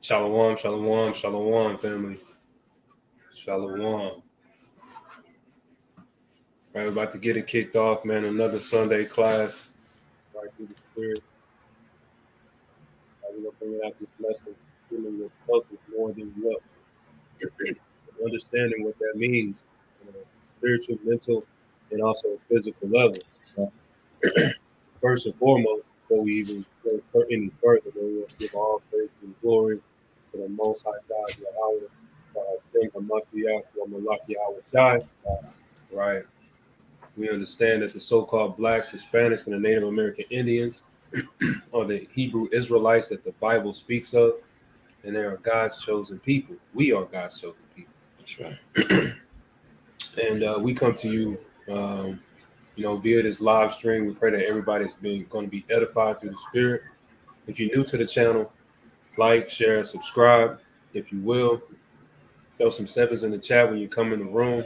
Shalom, shalom, shalom, family. Shalom. Right, we're about to get it kicked off, man. Another Sunday class. Right through the spirit. We're gonna bring it out this lesson, dealing with focus more than look. Understanding what that means, on a spiritual, mental, and also physical level. First and foremost, before we even go any further, we want to give all praise and glory to the Most High God, Yahweh, King Hamashiach, Malaki Shai. Right. We understand that the so-called blacks, Hispanics, and the Native American Indians are the Hebrew Israelites that the Bible speaks of, and they are God's chosen people. We are God's chosen people. That's right. And we come to you, via this live stream. We pray that everybody's going to be edified through the Spirit. If you're new to the channel, like, share, and subscribe. If you will, throw some sevens in the chat when you come in the room.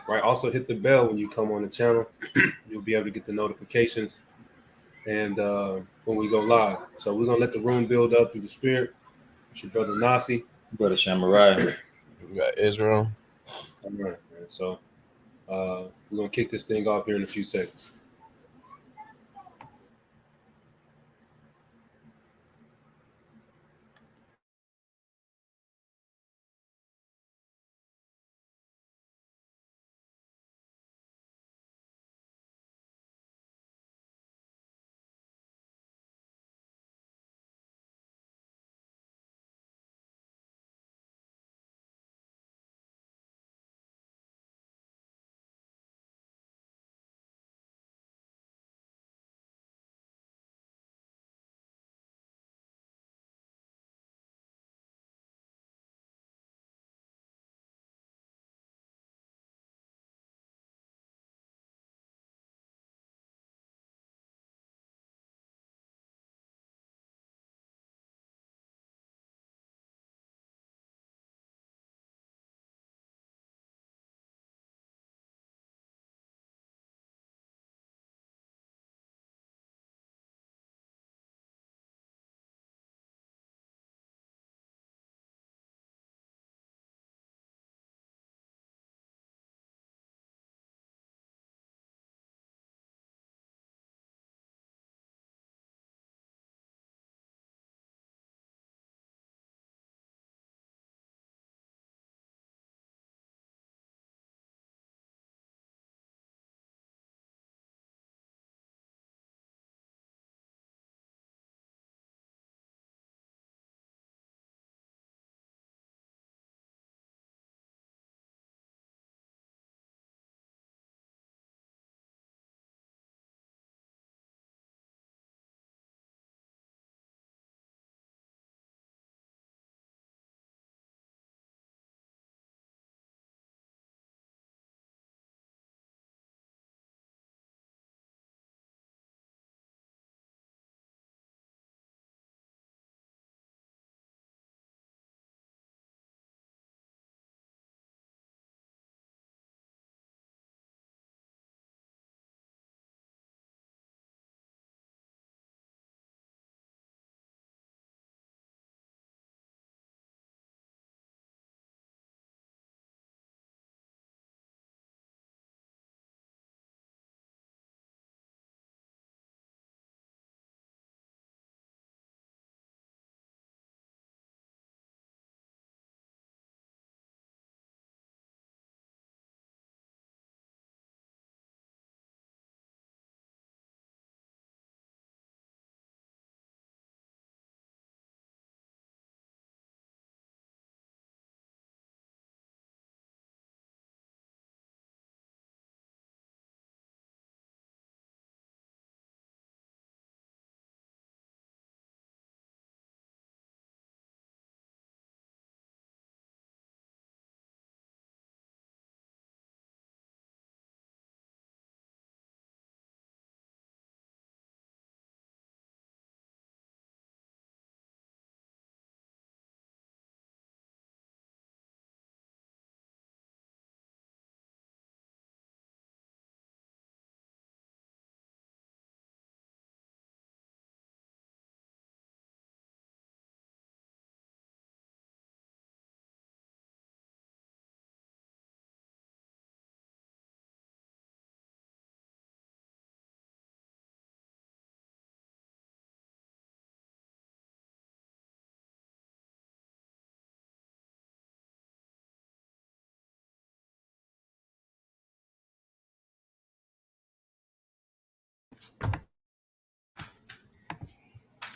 Right. Also hit the bell when you come on the channel. You'll be able to get the notifications and when we go live. So we're gonna let the room build up through the spirit. It's your brother Nasi. Brother Shamarai. We got Israel. All right, man. So we're gonna kick this thing off here in a few seconds.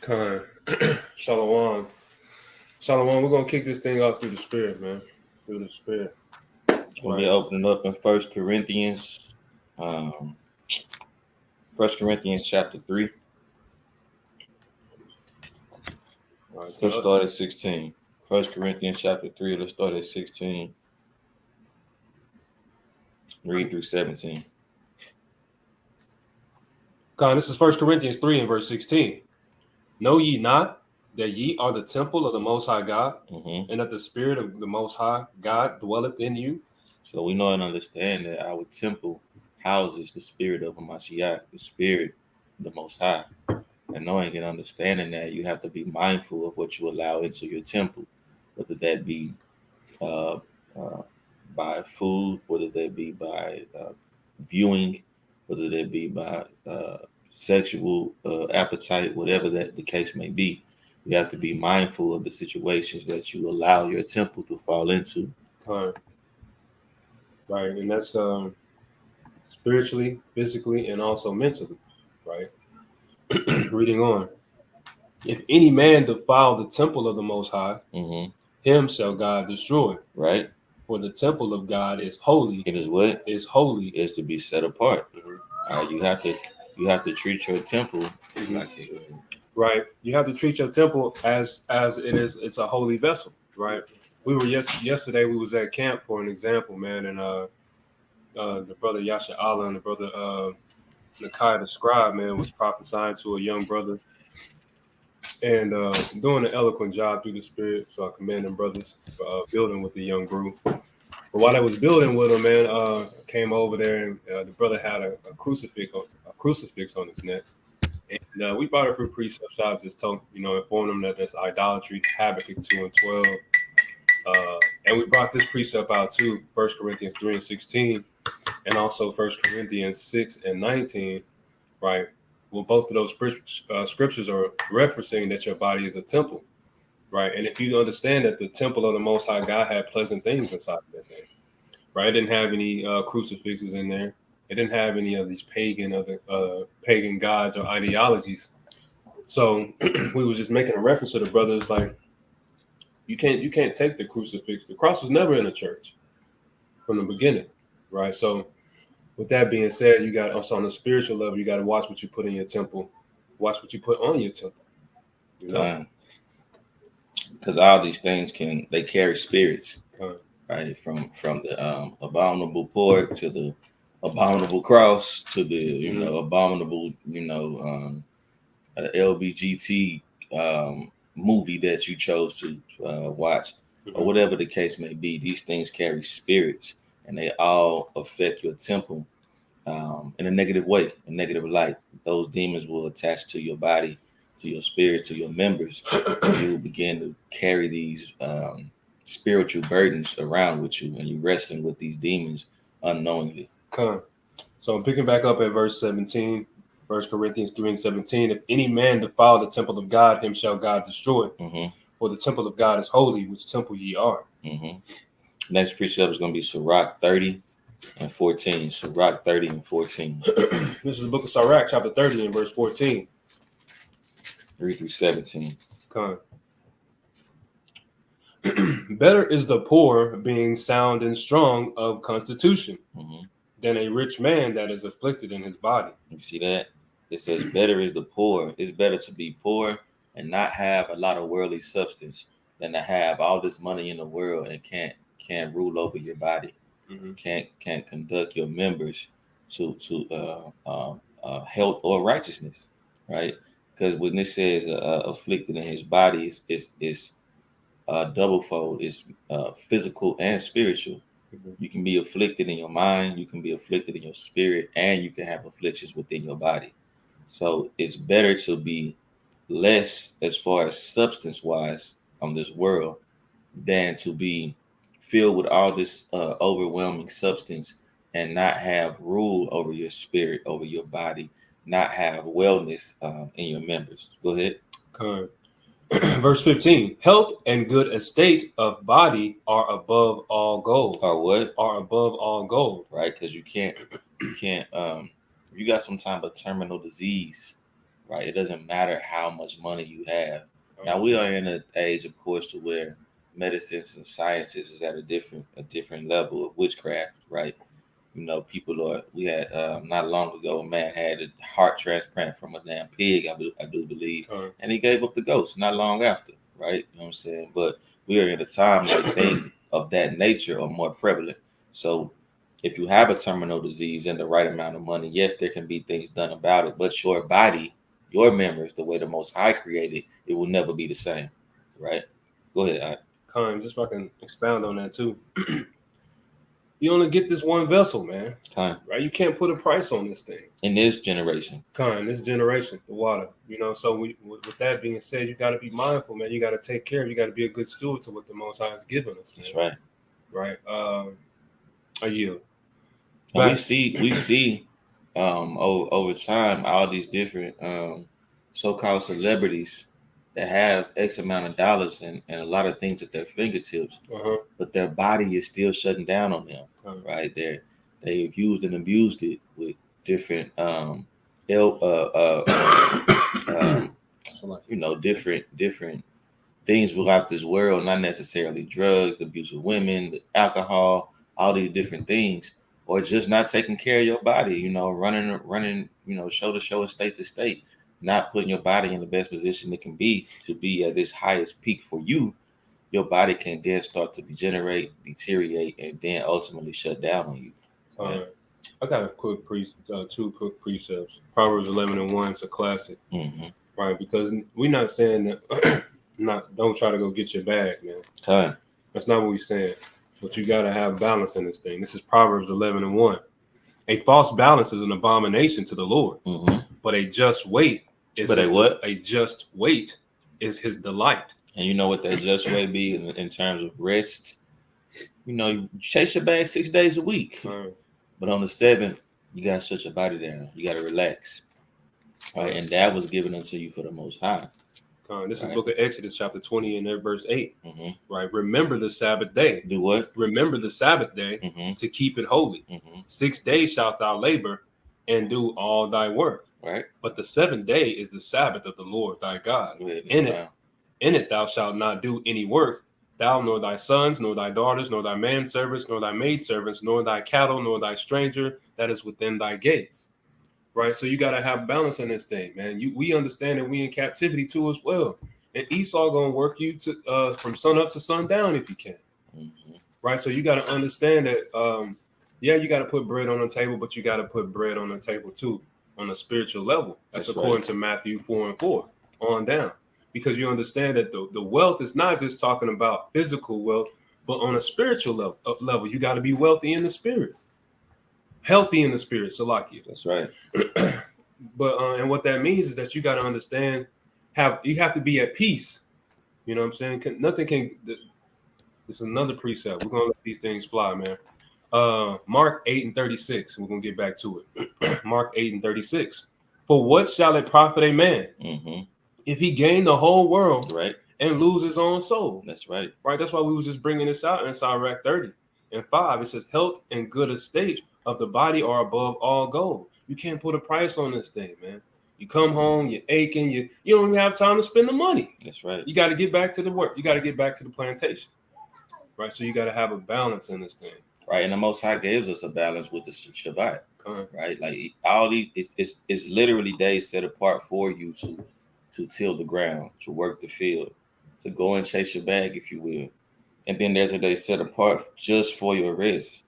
Con. Shalom. Shalom. We're gonna kick this thing off through the spirit, man. Through the spirit. We'll be opening up in 1 Corinthians. 1 Corinthians chapter 3. Right, Let's start at 16. 1 Corinthians chapter 3. Let's start at 16. Read through 17. Con, this is 1 Corinthians 3 and verse 16. Know ye not that ye are the temple of the Most High God, and that the Spirit of the Most High God dwelleth in you? So we know and understand that our temple houses the Spirit of Mashiach, the Spirit of the Most High. And knowing and understanding that, you have to be mindful of what you allow into your temple, whether that be by food, whether that be by viewing, whether that be by sexual appetite, whatever that the case may be. You have to be mindful of the situations that you allow your temple to fall into. Right, and that's spiritually, physically, and also mentally, right? Reading on. If any man defile the temple of the Most High, him shall God destroy. Right. For the temple of God is holy. It is what? Is holy. Is to be set apart. You have to treat your temple like right. You have to treat your temple as it is. It's a holy vessel, right? We were yesterday. We was at camp for an example, man, and the brother Yasha Allah and the brother Nakai the scribe, man, was prophesying to a young brother and doing an eloquent job through the spirit. So I commend them brothers for building with the young group. But while I was building with him, man, came over there and the brother had a crucifix on his neck. And we brought it through precepts. I just told, informed them that that's idolatry, Habakkuk 2 and 12. And we brought this precept out too, 1 Corinthians 3 and 16, and also 1 Corinthians 6 and 19, right? Well, both of those scriptures are referencing that your body is a temple, right? And if you understand that the temple of the Most High God had pleasant things inside of that thing, right? It didn't have any crucifixes in there. It didn't have any of these pagan gods or ideologies. So we was just making a reference to the brothers, like you can't take the crucifix. The cross was never in the church from the beginning, right? So with that being said, you got also on the spiritual level, you got to watch what you put in your temple, watch what you put on your temple. Because all these things they carry spirits, right? From the abominable pork to the abominable cross to the abominable LBGT movie that you chose to watch, or whatever the case may be. These things carry spirits, and they all affect your temple in a negative way, a negative light. Those demons will attach to your body, to your spirit, to your members. You will begin to carry these spiritual burdens around with you, and you're wrestling with these demons unknowingly. So I'm picking back up at verse 17, 1 Corinthians 3 and 17. If any man defile the temple of God, him shall God destroy. For the temple of God is holy, which temple ye are. Next precept is going to be Sirach 30 and 14. Sirach 30 and 14. This is the book of Sirach, chapter 30 and verse 14. 3 through 17. Better is the poor being sound and strong of constitution than a rich man that is afflicted in his body. You see that? It says better is the poor. It's better to be poor and not have a lot of worldly substance than to have all this money in the world and can't rule over your body, can't conduct your members to health or righteousness, right? Because when it says afflicted in his body, it's double fold. It's physical and spiritual. You can be afflicted in your mind, you can be afflicted in your spirit, and you can have afflictions within your body. So it's better to be less as far as substance wise on this world than to be filled with all this overwhelming substance and not have rule over your spirit, over your body, not have wellness in your members. Go ahead. Verse 15, health and good estate of body are above all gold. Are what? Are above all gold. Right, because you can't you got some type of terminal disease, right? It doesn't matter how much money you have. Now we are in an age, of course, to where medicines and sciences is at a different level of witchcraft, right? You know, we had not long ago, a man had a heart transplant from a damn pig, I do believe, and he gave up the ghost not long after, right? You know what I'm saying? But we are in a time like things of that nature are more prevalent. So if you have a terminal disease and the right amount of money, yes, there can be things done about it, but your body, your members, the way the Most High created, it will never be the same, right? Go ahead. Just so I can expound on that too. You only get this one vessel, man. Right? You can't put a price on this thing. In this generation. This generation, the water. You know, so with that being said, you got to be mindful, man. You got to take care of. You got to be a good steward to what the Most High has given us. Man. That's right. Right. I yield. We see over time all these different so-called celebrities that have X amount of dollars and a lot of things at their fingertips, but their body is still shutting down on them. Right there, they've used and abused it with different different things without this world, not necessarily drugs, abuse of women, alcohol, all these different things, or just not taking care of your body, you know, running, you know, show to show and state to state, not putting your body in the best position it can be to be at its highest peak for you. Your body can then start to degenerate, deteriorate, and then ultimately shut down on you. Right? I got a two quick precepts. Proverbs 11:1 is a classic, right? Because we're not saying that don't try to go get your bag, man. That's not what we're saying. But you got to have balance in this thing. This is Proverbs 11:1. A false balance is an abomination to the Lord, but a just weight is a just weight is his delight. And you know what that just weight be in terms of rest? You know, you chase your bag 6 days a week, but on the 7th, you got to shut your body down. You got to relax, right? And that was given unto you for the Most High. This is Book of Exodus, chapter 20, and verse 8. Right? Remember the Sabbath day. Do what? Remember the Sabbath day to keep it holy. 6 days shalt thou labor and do all thy work. Right. But the 7th day is the Sabbath of the Lord thy God. In it thou shalt not do any work, thou nor thy sons, nor thy daughters, nor thy manservants, nor thy maidservants, nor thy cattle, nor thy stranger that is within thy gates. Right, so you got to have balance in this thing, man. We understand that we in captivity too as well, and Esau gonna work you to from sun up to sundown if you can. Right, so you got to understand that. You got to put bread on the table, but you got to put bread on the table too on a spiritual level. That's according to Matthew 4:4 on down, because you understand that the wealth is not just talking about physical wealth, but on a spiritual level, you got to be wealthy in the spirit. Healthy in the spirit, Salakia. That's right. But and what that means is that you got to understand, you have to be at peace. You know what I'm saying? Nothing can. It's another precept. We're gonna let these things fly, man. Mark 8:36. We're gonna get back to it. Mark 8:36. For what shall it profit a man if he gain the whole world, and lose his own soul? That's right. Right. That's why we was just bringing this out in Sirach 30:5. It says, "Health and good estate of the body are above all gold." You can't put a price on this thing, man. You come home, you're aching, you don't even have time to spend the money. That's right. You got to get back to the work. You got to get back to the plantation. Right. So you got to have a balance in this thing. Right. And the Most High gives us a balance with the Shabbat. Right. Like all these, it's literally days set apart for you to till the ground, to work the field, to go and chase your bag, if you will. And then there's a day set apart just for your rest,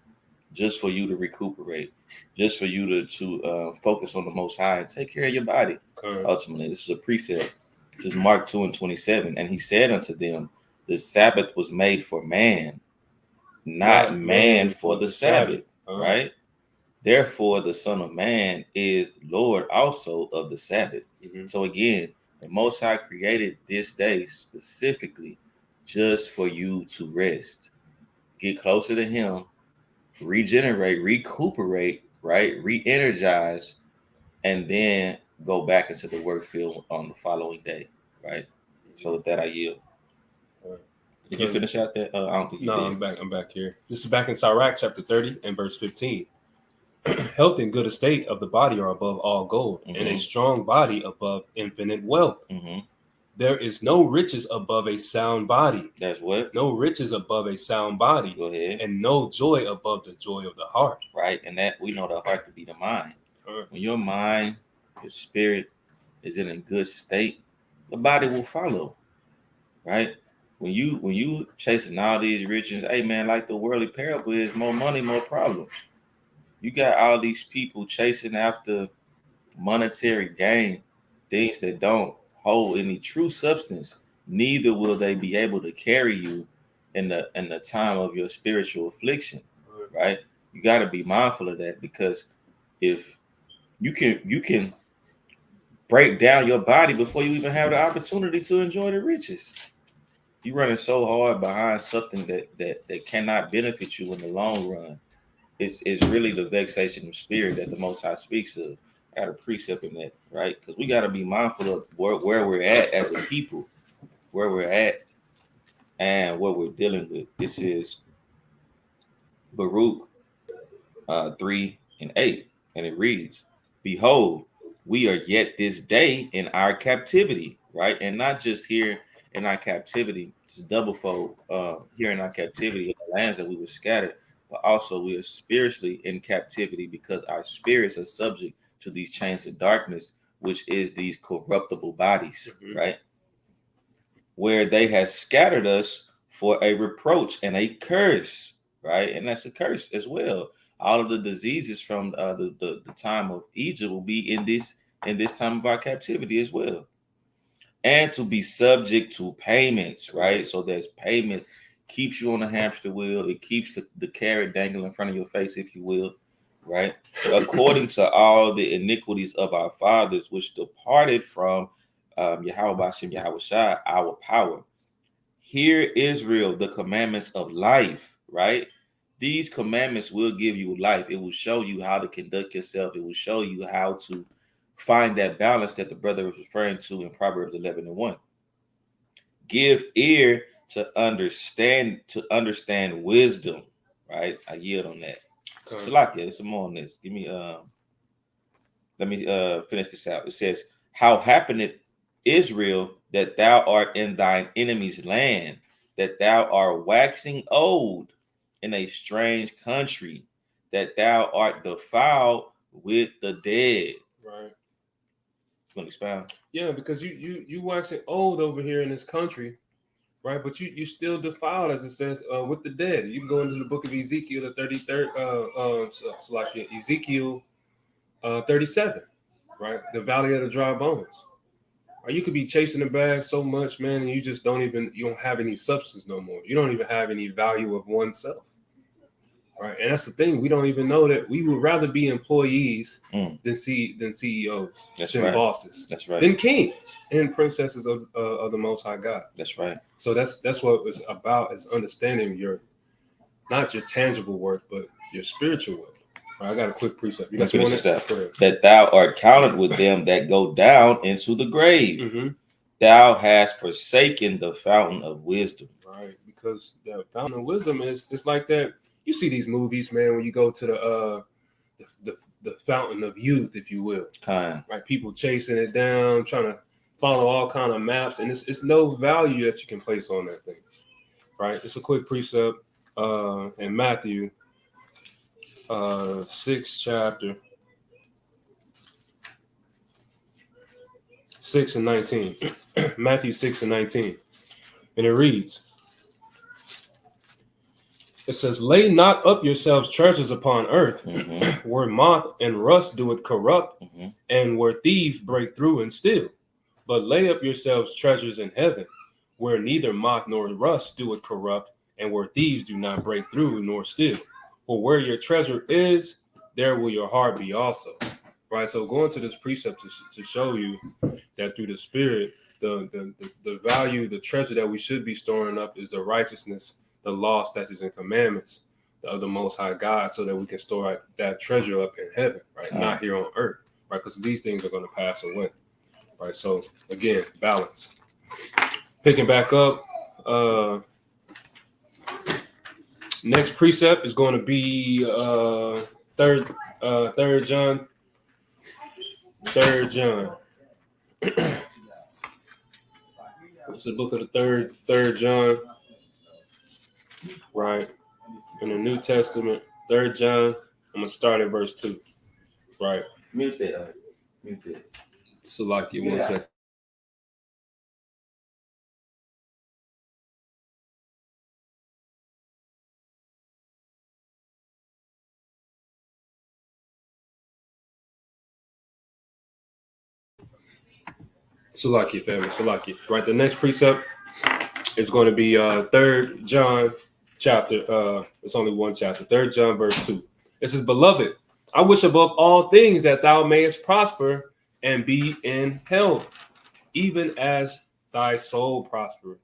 just for you to recuperate, just for you to focus on the Most High and take care of your body. Ultimately, this is a precept. This is Mark 2:27. And he said unto them, the Sabbath was made for man, not man for the Sabbath. Right? Therefore, the Son of Man is Lord also of the Sabbath. So again, the Most High created this day specifically just for you to rest, get closer to him, regenerate, recuperate, right? Re-energize, and then go back into the work field on the following day, right? So with that, I yield. Did you finish out that? I don't think you did. I'm back here. This is back in Sirach chapter 30 and verse 15. Health and good estate of the body are above all gold, and a strong body above infinite wealth. There is no riches above a sound body. That's what? No riches above a sound body. Go ahead. And no joy above the joy of the heart. Right, and that we know the heart to be the mind. When your mind, your spirit is in a good state, the body will follow. Right? When you chasing all these riches, hey man, like the worldly parable is more money, more problems. You got all these people chasing after monetary gain, things that don't hold any true substance. Neither will they be able to carry you in the time of your spiritual affliction. Right? You got to be mindful of that, because if you can break down your body before you even have the opportunity to enjoy the riches. You're running so hard behind something that cannot benefit you in the long run. It's really the vexation of spirit that the Most High speaks of. I got a precept in that, right? Because we got to be mindful of where we're at as a people, where we're at, and what we're dealing with. This is Baruch 3:8, and it reads, "Behold, we are yet this day in our captivity," right? And not just here in our captivity, it's doublefold. Here in our captivity in the lands that we were scattered, but also we are spiritually in captivity because our spirits are subject to these chains of darkness, which is these corruptible bodies, right? Where they have scattered us for a reproach and a curse, right? And that's a curse as well. All of the diseases from the time of Egypt will be in this time of our captivity as well. And to be subject to payments, right? So there's payments, keeps you on the hamster wheel. It keeps the carrot dangling in front of your face, if you will, right? According to all the iniquities of our fathers, which departed from Yahweh Hashem, Yahweh Shai, our power. Hear, Israel, the commandments of life, right? These commandments will give you life. It will show you how to conduct yourself. It will show you how to find that balance that the brother was referring to in Proverbs 11:1. Give ear to understand wisdom, right? I yield on that. Salakia, there's some more on this. Give me let me finish this out. It says, "How happened it, Israel, that thou art in thine enemy's land, that thou art waxing old in a strange country, that thou art defiled with the dead." Right. You want to expound? Yeah, because you waxing old over here in this country, right? But you still defiled, as it says, with the dead. You can go into the book of Ezekiel, the 33rd, so like Ezekiel 37, right? The valley of the dry bones. Or you could be chasing the bag so much, man, and you just you don't have any substance no more. You don't even have any value of oneself. Right. And that's the thing. We don't even know that. We would rather be employees than CEOs, than bosses. That's right. Than kings and princesses of the Most High God. That's right. So that's what it's about, is understanding not your tangible worth, but your spiritual worth. Right, I got a quick precept. You got finish this out. That thou art counted with them that go down into the grave. Thou hast forsaken the fountain of wisdom. Right, because the fountain of wisdom it's like that. You see these movies, man, when you go to the fountain of youth, if you will. Right, people chasing it down, trying to follow all kind of maps, and it's no value that you can place on that thing. Right, it's a quick precept in Matthew 6th chapter, 6 and 19. Matthew 6 and 19, and it reads. It says, "Lay not up yourselves treasures upon earth, where moth and rust do it corrupt, and where thieves break through and steal. But lay up yourselves treasures in heaven, where neither moth nor rust do it corrupt, and where thieves do not break through nor steal. For where your treasure is, there will your heart be also." Right. So going to this precept to show you that through the Spirit, the value, the treasure that we should be storing up is the righteousness, the law, statutes, and commandments of the Most High God, so that we can store that treasure up in heaven, right? Not here on earth, right? Because these things are going to pass away, right? So again, balance. Picking back up, next precept is going to be Third John. Third John. It's the book of the third John, right? In the New Testament, Third John. I'm gonna start at verse 2, right? Mute that. Mute that. So like you one second. Salaki family, Salaki. Right, the next precept is going to be Third John chapter. It's only one chapter. Third John verse 2. It says, "Beloved, I wish above all things that thou mayest prosper and be in health, even as thy soul prospereth."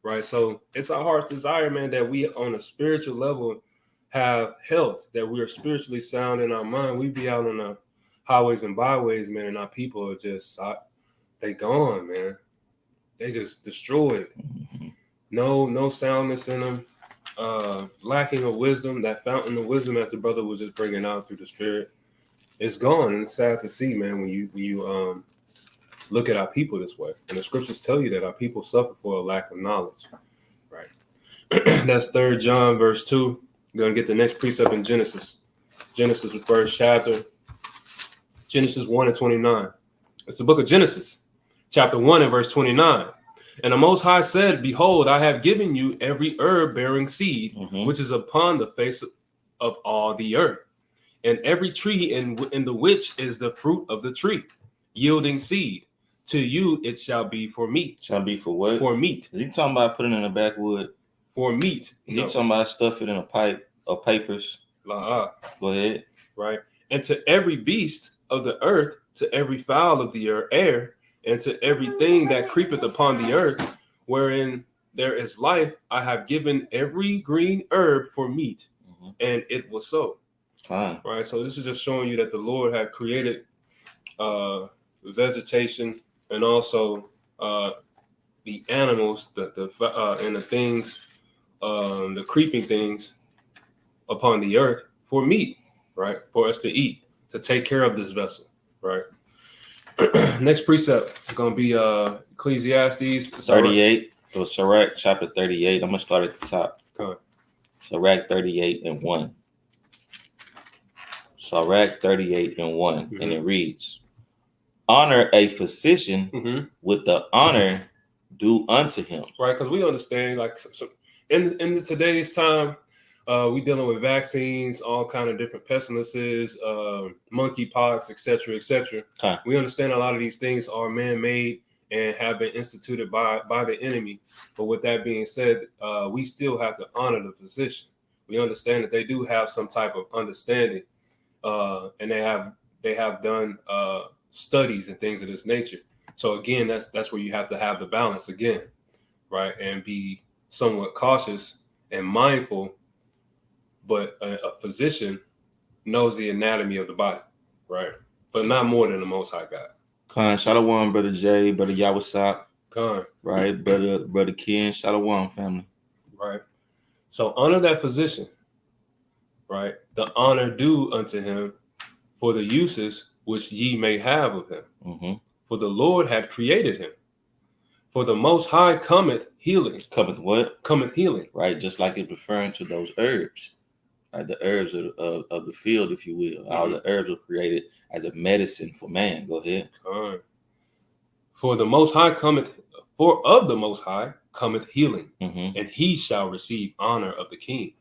Right. So it's our heart's desire, man, that we on a spiritual level have health, that we are spiritually sound in our mind. We be out on the highways and byways, man, and our people are just they gone, man. They just destroyed. No soundness in them. Lacking of wisdom, that fountain of wisdom that the brother was just bringing out through the Spirit, it's gone. And it's sad to see, man, when you look at our people this way. And the scriptures tell you that our people suffer for a lack of knowledge, right? That's Third John verse 2. We're gonna get the next precept in Genesis. Genesis, the first chapter. Genesis 1 and 29. It's the book of Genesis, chapter 1 and verse 29. "And the Most High said, Behold, I have given you every herb bearing seed, which is upon the face of all the earth, and every tree in the which is the fruit of the tree, yielding seed. To you it shall be for meat." Shall be for what? For meat. Is he talking about putting it in the backwood? For meat. Is he talking about stuff it in a pipe or papers? Go ahead. Right. "And to every beast of the earth, to every fowl of the air, and to everything that creepeth upon the earth, wherein there is life, I have given every green herb for meat." And it was so. Fine. Right. So this is just showing you that the Lord had created vegetation and also the animals, and the things, the creeping things upon the earth for meat, right? For us to eat, to take care of this vessel, right? Next precept is going to be Ecclesiastes 38. So Sirach chapter 38. I'm going to start at the top. Okay. Sirach 38 and 1. Sirach 38 and 1. And it reads, "Honor a physician with the honor due unto him." Right, because we understand, like, so in today's time, we dealing with vaccines, all kind of different pestilences, monkeypox, etc., etc. We understand a lot of these things are man-made and have been instituted by the enemy. But with that being said, we still have to honor the physician. We understand that they do have some type of understanding, and they have done studies and things of this nature. So again, that's where you have to have the balance again, right, and be somewhat cautious and mindful. But a physician knows the anatomy of the body, right? But not more than the Most High God. Khan, Shalom, Brother Jay, Brother Yawasap. Khan. Right, Brother Ken, Shalom, family. Right. So honor that physician, right? The honor due unto him for the uses which ye may have of him. For the Lord hath created him. For the Most High cometh healing. Cometh what? Cometh healing. Right, just like it's referring to those herbs. Right, the herbs of the field, if you will. All the herbs were created as a medicine for man. Go ahead. For the Most High cometh, for of the Most High cometh healing, and he shall receive honor of the king.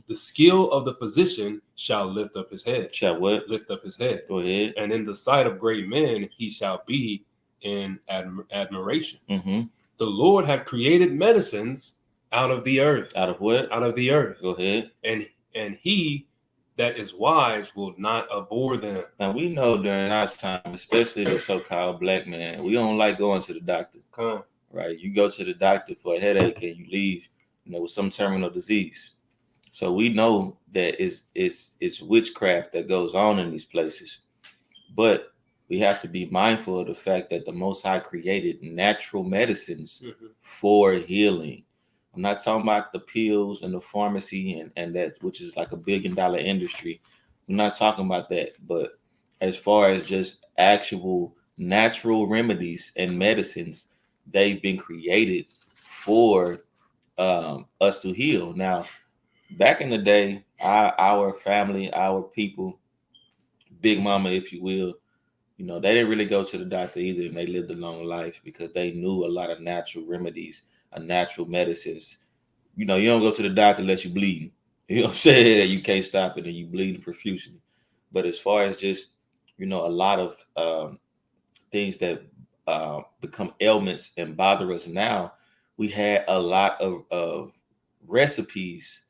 The skill of the physician shall lift up his head. Shall what? Lift up his head. Go ahead. And in the sight of great men he shall be in admiration. The Lord hath created medicines out of the earth. Out of what? Out of the earth. Go ahead. And he that is wise will not abhor them. Now we know during our time, especially the so-called black man, we don't like going to the doctor. Right? You go to the doctor for a headache and you leave, with some terminal disease. So we know that it's witchcraft that goes on in these places. But we have to be mindful of the fact that the Most High created natural medicines for healing. I'm not talking about the pills and the pharmacy and that, which is like $1 billion industry. I'm not talking about that. But as far as just actual natural remedies and medicines, they've been created for us to heal. Now, back in the day, our family, our people, Big Mama, if you will, they didn't really go to the doctor either, and they lived a long life because they knew a lot of natural remedies, natural medicines. You don't go to the doctor unless you bleeding. You know what I'm saying? And you can't stop it, and you bleeding profusely. But as far as just, a lot of things that become ailments and bother us now, we had a lot of recipes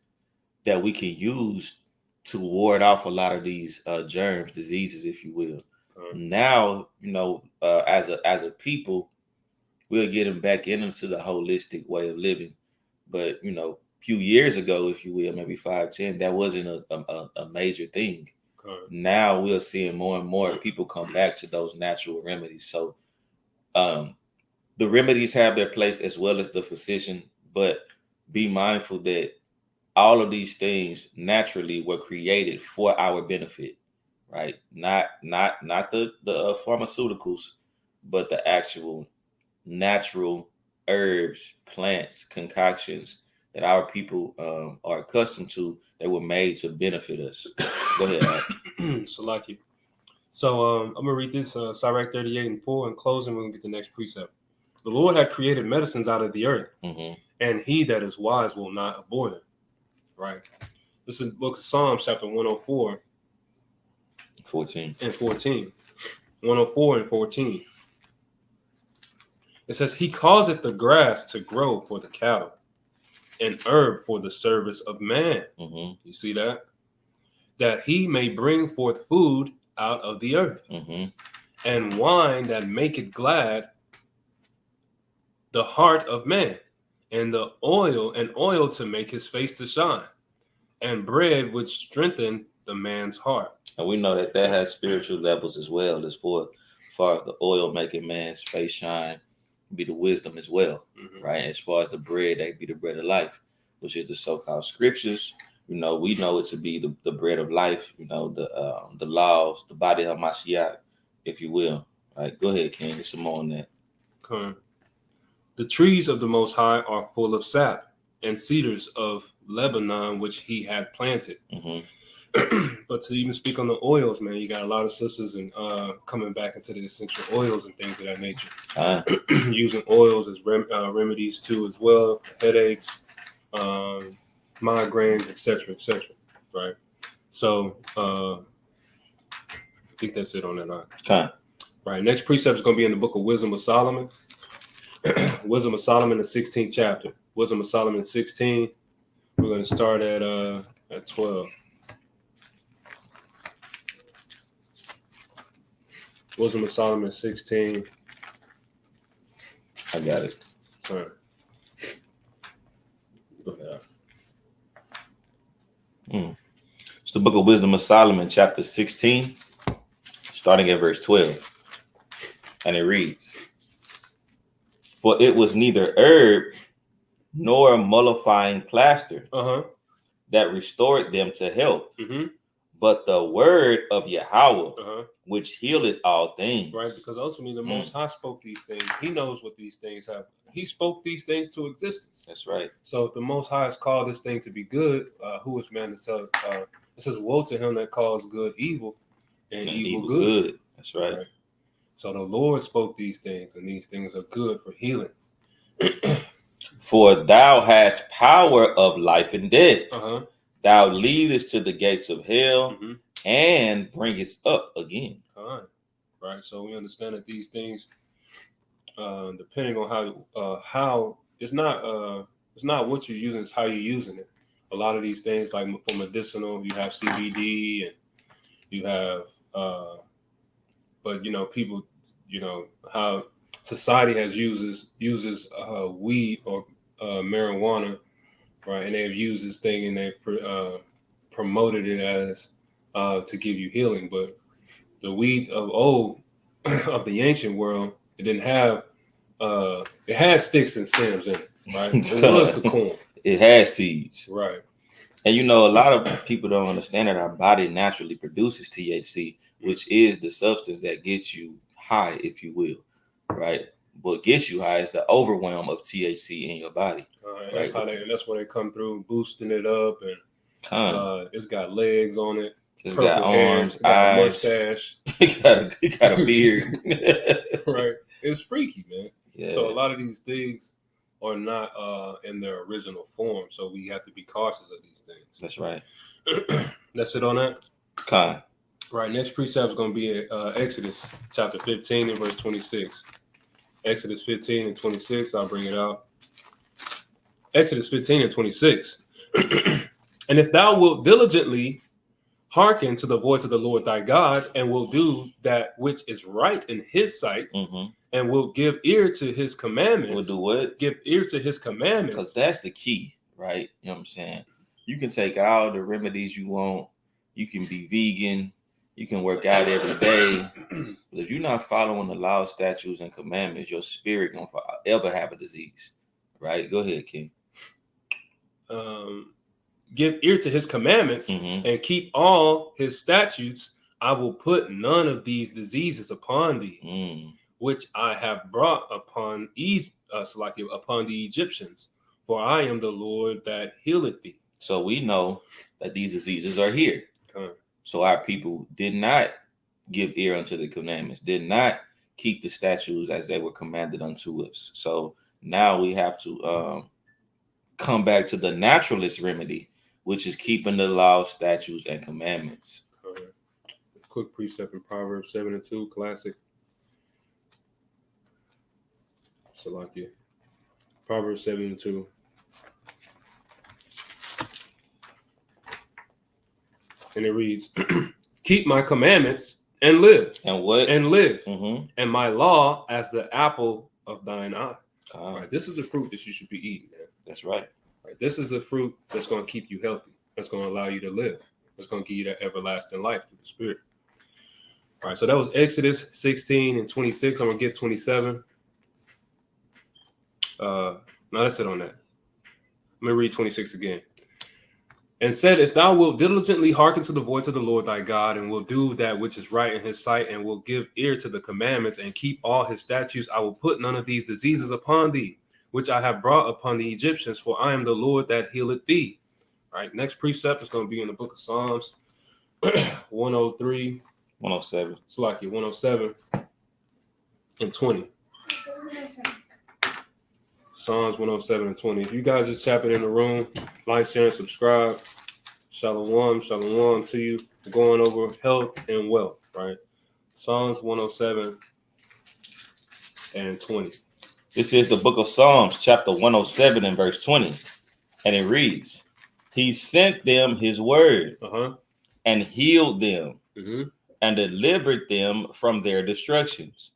that we can use to ward off a lot of these germs, diseases, if you will. Now, as a people, we're getting back into the holistic way of living. But few years ago, if you will, maybe 5, 10, that wasn't a major thing. Now we're seeing more and more people come back to those natural remedies. So the remedies have their place as well as the physician, but be mindful that all of these things naturally were created for our benefit, right? Not the pharmaceuticals, but the actual natural herbs, plants, concoctions that our people are accustomed to, that were made to benefit us. Go ahead, Al. Salaki. So I'm gonna read this Sirach 38:4. In closing, we're gonna get the next precept. The Lord hath created medicines out of the earth, and he that is wise will not abhor them. Right. This is the book of Psalms, chapter 104, 14 and 14. 104 and 14. It says, he causeth the grass to grow for the cattle, and herb for the service of man. You see that? That he may bring forth food out of the earth, and wine that maketh glad the heart of man, and oil to make his face to shine, and bread which strengthen the man's heart. And we know that has spiritual levels as well, as far as the oil making man's face shine, be the wisdom as well, right? As far as the bread, that be the bread of life, which is the so-called scriptures. We know it to be the bread of life, the laws, the body of Mashiach, if you will. All right, go ahead, King. Get some more on that. Okay. The trees of the Most High are full of sap, and cedars of Lebanon, which he had planted. But to even speak on the oils, man, you got a lot of sisters and coming back into the essential oils and things of that nature. Using oils as remedies too, as well, headaches, migraines, etc., right? So I think that's it on that. Right. Next precept is going to be in the book of Wisdom of Solomon. Wisdom of Solomon, the 16th chapter. Wisdom of Solomon 16. We're going to start at 12. Wisdom of Solomon 16. I got it. All right. Go ahead. It's the book of Wisdom of Solomon, chapter 16, starting at verse 12. And it reads, for it was neither herb nor mollifying plaster that restored them to health, but the word of Yahweh, which healeth all things. Right, because ultimately the Most High spoke these things. He knows what these things have. He spoke these things to existence. That's right. So if the Most High has called this thing to be good, who is man to say? It says, woe to him that calls good evil and evil good. That's right. So the Lord spoke these things, and these things are good for healing. For thou hast power of life and death. Thou leadest to the gates of hell and bringest up again. Right. So we understand that these things, depending on how it's not what you're using, it's how you're using it. A lot of these things, like for medicinal, you have CBD, and you have, but people, how society has uses weed or marijuana, right? And they've used this thing and they've promoted it as to give you healing. But the weed of old, of the ancient world, it didn't have, it had sticks and stems in it, right? It was the corn. It had seeds. Right. And you know, a lot of people don't understand that our body naturally produces THC, which is the substance that gets you high, if you will, right? What gets you high is the overwhelm of THC in your body. That's that's where they come through, boosting it up, and it's got legs on it. It's got arms, got eyes, a mustache. it got a beard. Right. It's freaky, man. Yeah. So a lot of these things are not in their original form. So we have to be cautious of these things. That's right. That's it on that? Con. Right. Next precept is going to be Exodus chapter 15 and verse 26. Exodus 15 and 26. I'll bring it out. Exodus 15 and 26. And if thou wilt diligently hearken to the voice of the Lord thy God, and will do that which is right in his sight, and will give ear to his commandments. Will do what? Give ear to his commandments. Because that's the key, right? You know what I'm saying? You can take all the remedies you want. You can be vegan. You can work out every day. But if you're not following the law, statutes, and commandments, your spirit gonna forever have a disease, right? Go ahead, King. Give ear to his commandments and keep all his statutes. I will put none of these diseases upon thee, which I have brought upon upon the Egyptians. For I am the Lord that healeth thee. So we know that these diseases are here. So our people did not give ear unto the commandments, did not keep the statutes as they were commanded unto us. So now we have to come back to the naturalist remedy, which is keeping the law, statutes, and commandments. Quick precept in Proverbs 7 and 2, classic. Salakia. Proverbs 7 and 2. And it reads, keep my commandments and live. And what? And live. And my law as the apple of thine eye. Right. This is the fruit that you should be eating, man. That's right. Right. This is the fruit that's going to keep you healthy. That's going to allow you to live. That's going to give you that everlasting life through the Spirit. All right. So that was Exodus 16 and 26. I'm going to get 27. No, that's it on that. I'm going to read 26 again. And said, if thou wilt diligently hearken to the voice of the Lord thy God, and will do that which is right in his sight, and will give ear to the commandments, and keep all his statutes, I will put none of these diseases upon thee, which I have brought upon the Egyptians, for I am the Lord that healeth thee. All right, next precept is going to be in the book of Psalms 103. 107. It's like 107 and 20. Psalms 107 and 20. If you guys just tap it in the room, like, share, and subscribe. Shalom, shalom to you. We're going over health and wealth, right? Psalms 107 and 20. This is the book of Psalms, chapter 107 and verse 20. And it reads, he sent them his word and healed them and delivered them from their destructions.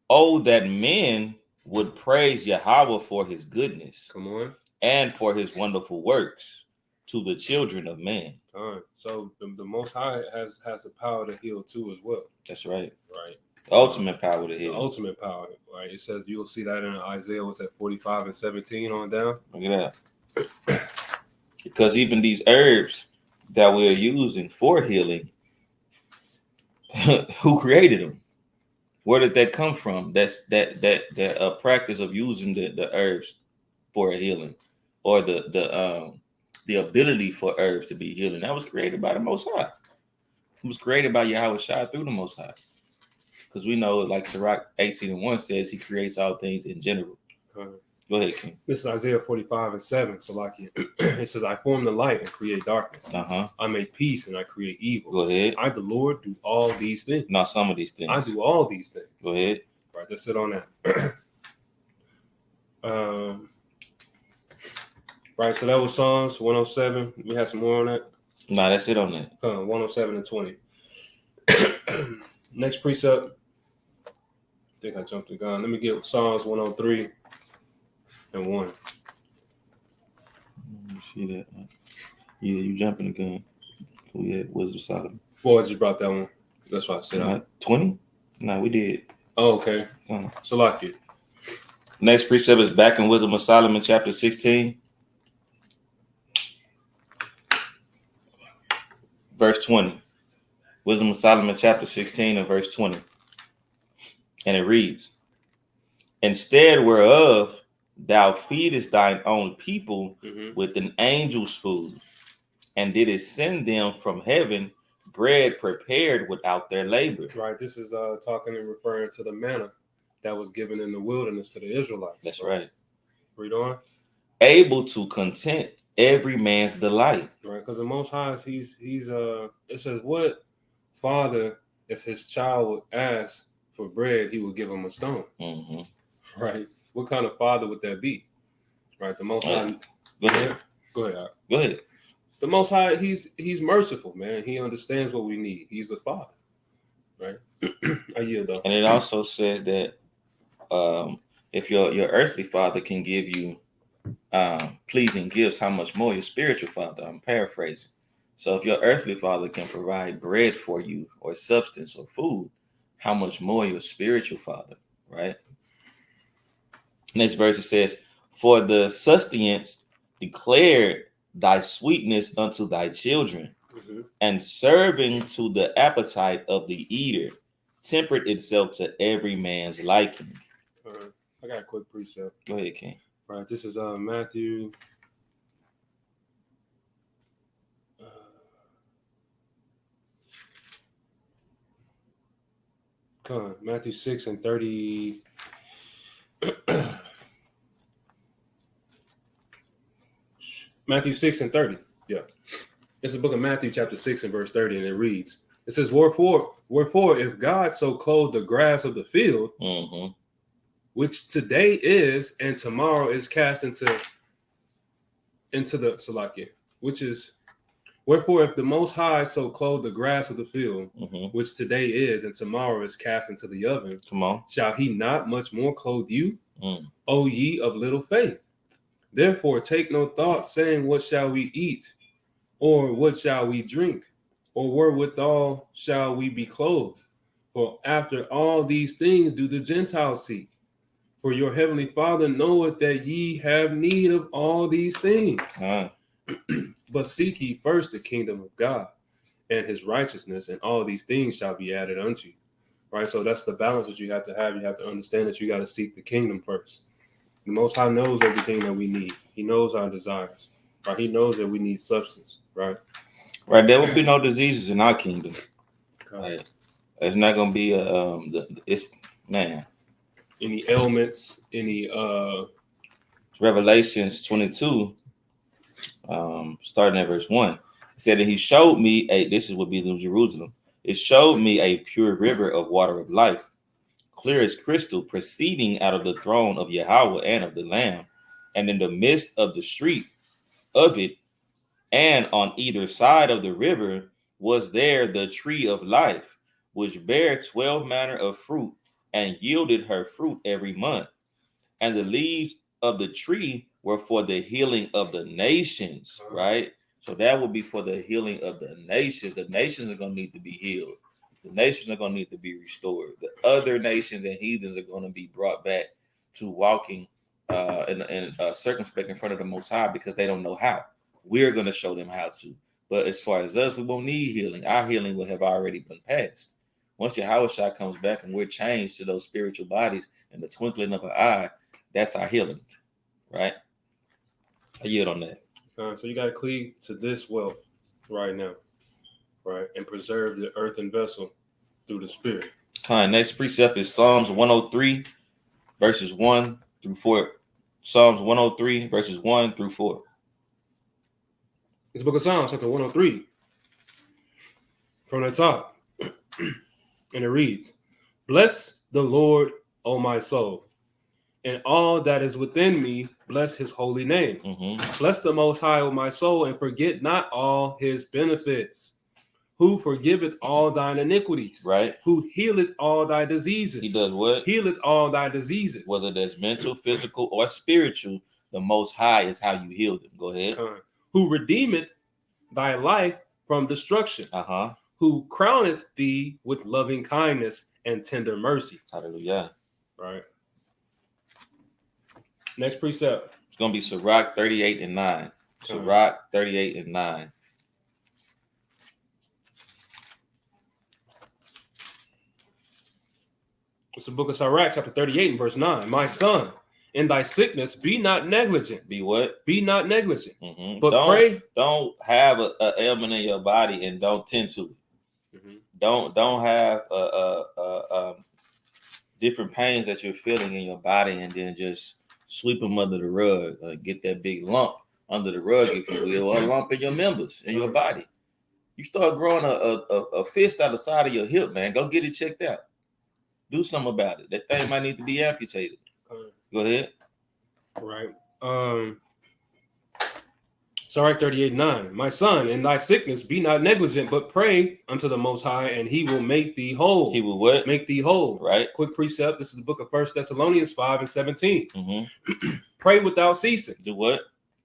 Oh, that men would praise Yahweh for his goodness. Come on. And for his wonderful works to the children of man. So the Most High has the power to heal too as well. That's right. Right. The ultimate power to heal. The ultimate power, right? It says you'll see that in Isaiah, what's that, 45 and 17 on down? Look at that. Because even these herbs that we're using for healing, who created them? Where did that come from? That's that practice of using the herbs for a healing, or the ability for herbs to be healing. That was created by the Most High. It was created by Yahweh Shai through the Most High. Because we know, like Sirach 18 and 1 says, he creates all things in general. Go ahead, King. This is Isaiah 45 and 7. So like it says, I form the light and create darkness. I make peace and I create evil. Go ahead. I, the Lord, do all these things. Not some of these things. I do all these things. Go ahead. Right, that's it on that. Right, so that was Psalms 107. We had some more on that. Nah, that's it on that. 107 and 20. Next precept. I think I jumped the gun. Let me get Psalms 103 and 1. You see that? Yeah, you jumping the gun. We had Wisdom Solomon. Boy, I just brought that one. That's why I said 20? No, we did. Oh, okay. So like it. Next precept is back in Wisdom of Solomon, chapter 16. verse 20. Wisdom of Solomon, chapter 16 and verse 20. And it reads, instead whereof thou feedest thine own people with an angel's food, and didst send them from heaven bread prepared without their labor. Right. This is talking and referring to the manna that was given in the wilderness to the Israelites. That's right. Read on. Able to content every man's delight. Right. Because the Most High, he's it says, what father, if his child would ask for bread, he would give him a stone. Right. What kind of father would that be? Right. The Most High. Go ahead. Go ahead. Go ahead. The Most High, he's merciful, man. He understands what we need. He's a father, right? I yield though. And it also says that if your earthly father can give you pleasing gifts, how much more your spiritual father? I'm paraphrasing. So if your earthly father can provide bread for you, or substance, or food, how much more your spiritual father, right? Next verse, it says, for the sustenance declared thy sweetness unto thy children, and serving to the appetite of the eater, tempered itself to every man's liking. I got a quick precept. Go ahead, King. Right, this is Matthew. Matthew 6 and 30. Matthew 6 and 30. Yeah. It's the book of Matthew, chapter 6 and verse 30, and it reads, it says, wherefore, if God so clothe the grass of the field, which today is and tomorrow is cast into the Salakia, which is, wherefore, if the Most High so clothe the grass of the field, which today is and tomorrow is cast into the oven, shall he not much more clothe you, O ye of little faith? Therefore take no thought, saying, what shall we eat? Or what shall we drink? Or wherewithal shall we be clothed? For after all these things do the Gentiles seek. For your heavenly Father knoweth that ye have need of all these things. But seek ye first the kingdom of God and his righteousness, and all these things shall be added unto you. Right? So that's the balance that you have to have. You have to understand that you got to seek the kingdom first. The Most High knows everything that we need. He knows our desires. Right? He knows that we need substance. Right? Right. There will be no diseases in our kingdom. Right. There's not going to be any ailments, any Revelations 22, starting at verse 1. It said that he showed me this would be New Jerusalem. It showed me a pure river of water of life, clear as crystal, proceeding out of the throne of Yahweh and of the Lamb, and in the midst of the street of it, and on either side of the river was there the tree of life, which bare 12 manner of fruit, and yielded her fruit every month. And the leaves of the tree were for the healing of the nations, right? So that will be for the healing of the nations. The nations are going to need to be healed. The nations are going to need to be restored. The other nations and heathens are going to be brought back to walking and circumspect in front of the Most High, because they don't know how. We're going to show them how to. But as far as us, we won't need healing. Our healing will have already been passed. Once Yahweh comes back and we're changed to those spiritual bodies in the twinkling of an eye, that's our healing, right? I yield on that. So you got to cleave to this wealth right now, right? And preserve the earthen vessel through the Spirit. Next precept is Psalms 103, verses 1 through 4. Psalms 103, verses 1 through 4. It's the book of Psalms, chapter 103, from the top. And it reads, bless the Lord, O my soul, and all that is within me, bless his holy name. Bless the Most High, O my soul, and forget not all his benefits, who forgiveth all thine iniquities, right? Who healeth all thy diseases. He does what? Healeth all thy diseases. Whether that's mental, physical, or spiritual, the Most High is how you heal them. Go ahead. Who redeemeth thy life from destruction. Who crowneth thee with loving kindness and tender mercy. Hallelujah. Right. Next precept. It's going to be Sirach 38 and 9. Sirach 38 and 9. It's the book of Sirach, chapter 38 and verse 9. My son, in thy sickness, be not negligent. Be what? Be not negligent. Mm-hmm. But pray. Don't have a ailment in your body and don't tend to it. Mm-hmm. Don't have different pains that you're feeling in your body and then just sweep them under the rug. Get that big lump under the rug, if you will, or a lump in your members in your body. You start growing a fist out the side of your hip, man. Go get it checked out. Do something about it. That thing might need to be amputated. Go ahead. Right. Sirach 38:9. My son, in thy sickness be not negligent, but pray unto the Most High, and he will make thee whole. He will what? Make thee whole. Right. Quick precept. This is the book of 1 Thessalonians 5 and 17. Mm-hmm. Pray without ceasing. Do what?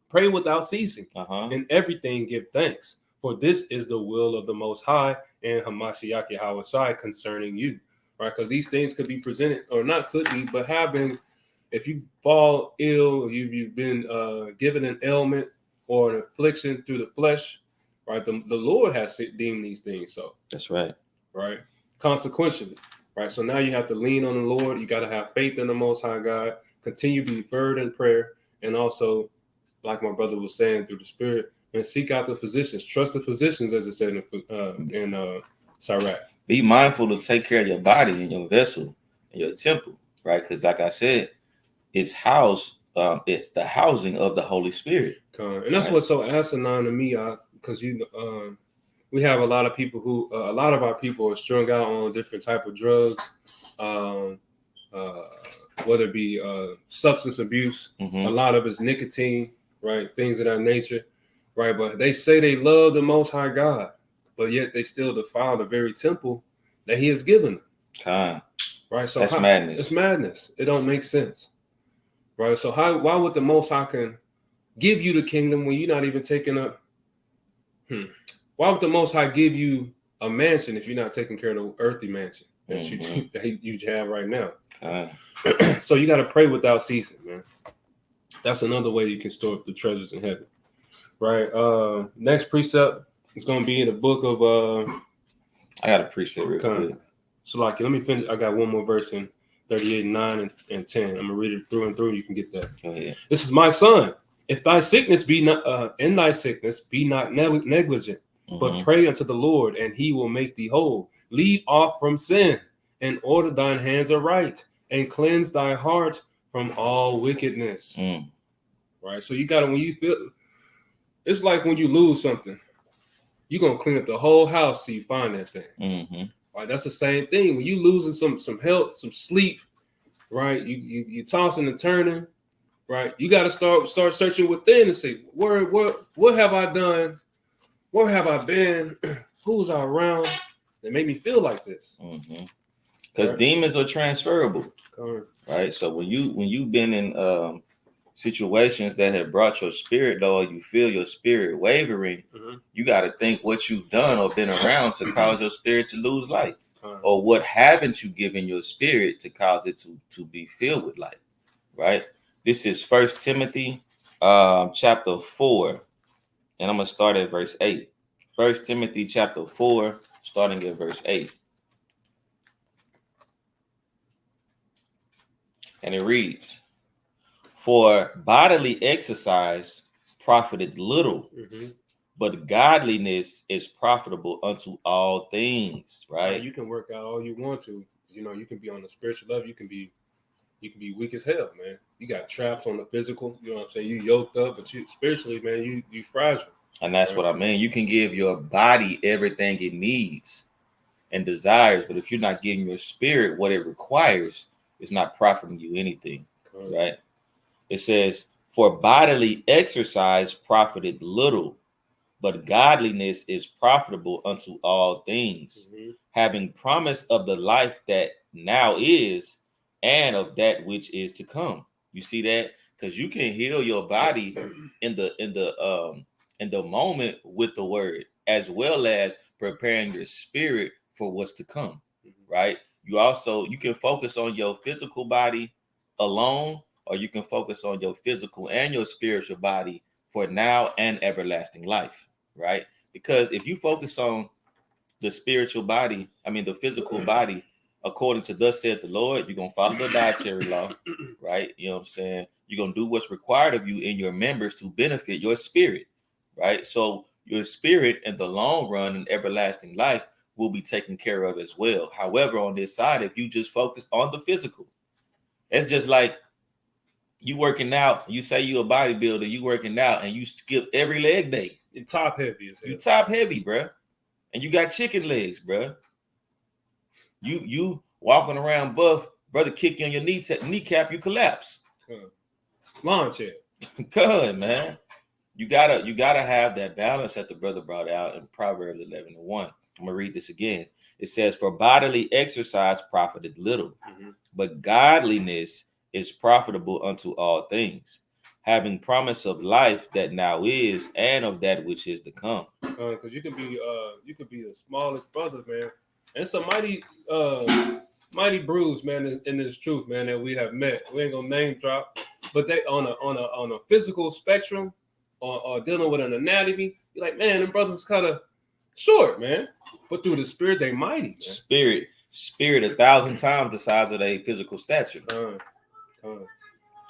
Pray without ceasing. In everything give thanks, for this is the will of the Most High and Hamashiach Yahushai concerning you. Right? Because these things could be presented, or not could be, but have been. If you fall ill, or you've been given an ailment or an affliction through the flesh, right? The Lord has deemed these things so. That's right. Right? Consequentially, right? So now you have to lean on the Lord. You got to have faith in the Most High God. Continue to be fervent in prayer, and also, like my brother was saying, through the Spirit, and seek out the physicians. Trust the physicians, as it said in Sirach. Be mindful to take care of your body and your vessel and your temple, right? Because, like I said, it's housed. It's the housing of the Holy Spirit, and that's what's so asinine to me, because we have a lot of people who a lot of our people are strung out on different type of drugs, whether it be substance abuse. Mm-hmm. A lot of it's nicotine, right? Things of that nature, right? But they say they love the Most High God, but yet they still defile the very temple that He has given them. Right? So that's madness. It's madness. It don't make sense. Right, so why would the Most High can give you the kingdom when you're not even taking a? Why would the Most High give you a mansion if you're not taking care of the earthly mansion that you have right now? So you got to pray without ceasing, man. That's another way you can store up the treasures in heaven, right? Next precept is going to be in the book of. I got a precept real quick. So, like, let me finish. I got one more verse in 38, 9, and 10. I'm gonna read it through and through. You can get that. This is my son. If thy sickness be not in thy sickness, be not negligent, but pray unto the Lord, and He will make thee whole. Leave off from sin, and order thine hands aright, and cleanse thy heart from all wickedness. Right. So you gotta, when you feel, it's like when you lose something, you're gonna clean up the whole house till you find that thing. Right, that's the same thing. When you losing some health, some sleep, right? You tossing and turning, right? You got to start searching within and say, what have I done? Where have I been? Who's around that made me feel like this? Because demons are transferable, right? So when you've been in situations that have brought your spirit low, or you feel your spirit wavering, you got to think what you've done or been around to cause your spirit to lose light, or what haven't you given your spirit to cause it to be filled with light, right? This is 1 Timothy chapter 4, and I'm going to start at verse 8. 1 Timothy chapter 4, starting at verse 8. And it reads, for bodily exercise profiteth little, but godliness is profitable unto all things, right? You can work out all you want to. You know, you can be on the spiritual level. You can be weak as hell, man. You got traps on the physical. You know what I'm saying? You yoked up, but you spiritually, man, you fragile. And that's what I mean. You can give your body everything it needs and desires, but if you're not giving your spirit what it requires, it's not profiting you anything, right? It says, for bodily exercise profiteth little, but godliness is profitable unto all things, having promise of the life that now is, and of that which is to come. You see that? Because you can heal your body in the moment with the word, as well as preparing your spirit for what's to come, right? You can focus on your physical body alone, or you can focus on your physical and your spiritual body for now and everlasting life, right? Because if you focus on the physical body, according to thus said the Lord. You're going to follow the dietary law, right? You know what I'm saying? You're going to do what's required of you and your members to benefit your spirit, right? So your spirit in the long run and everlasting life will be taken care of as well. However, on this side, if you just focus on the physical, it's just like you working out. You say you a bodybuilder, you working out, and you skip every leg day. You're top heavy as hell. You top heavy, bruh. And you got chicken legs, bruh. You walking around buff, brother, kick you on your kneecap, you collapse. Lawn chair. Good, man. You gotta have that balance that the brother brought out in Proverbs 11:1. I'm gonna read this again. It says, "For bodily exercise profited little, but godliness is profitable unto all things, having promise of life that now is, and of that which is to come." Because you can be the smallest brother, man, and it's a mighty bruise, man, in this truth, man, that we have met. We ain't gonna name drop, but they on a physical spectrum, or dealing with an anatomy, you're like, man, them brothers kind of short, man, but through the spirit they mighty, man. Spirit 1,000 times the size of their physical stature.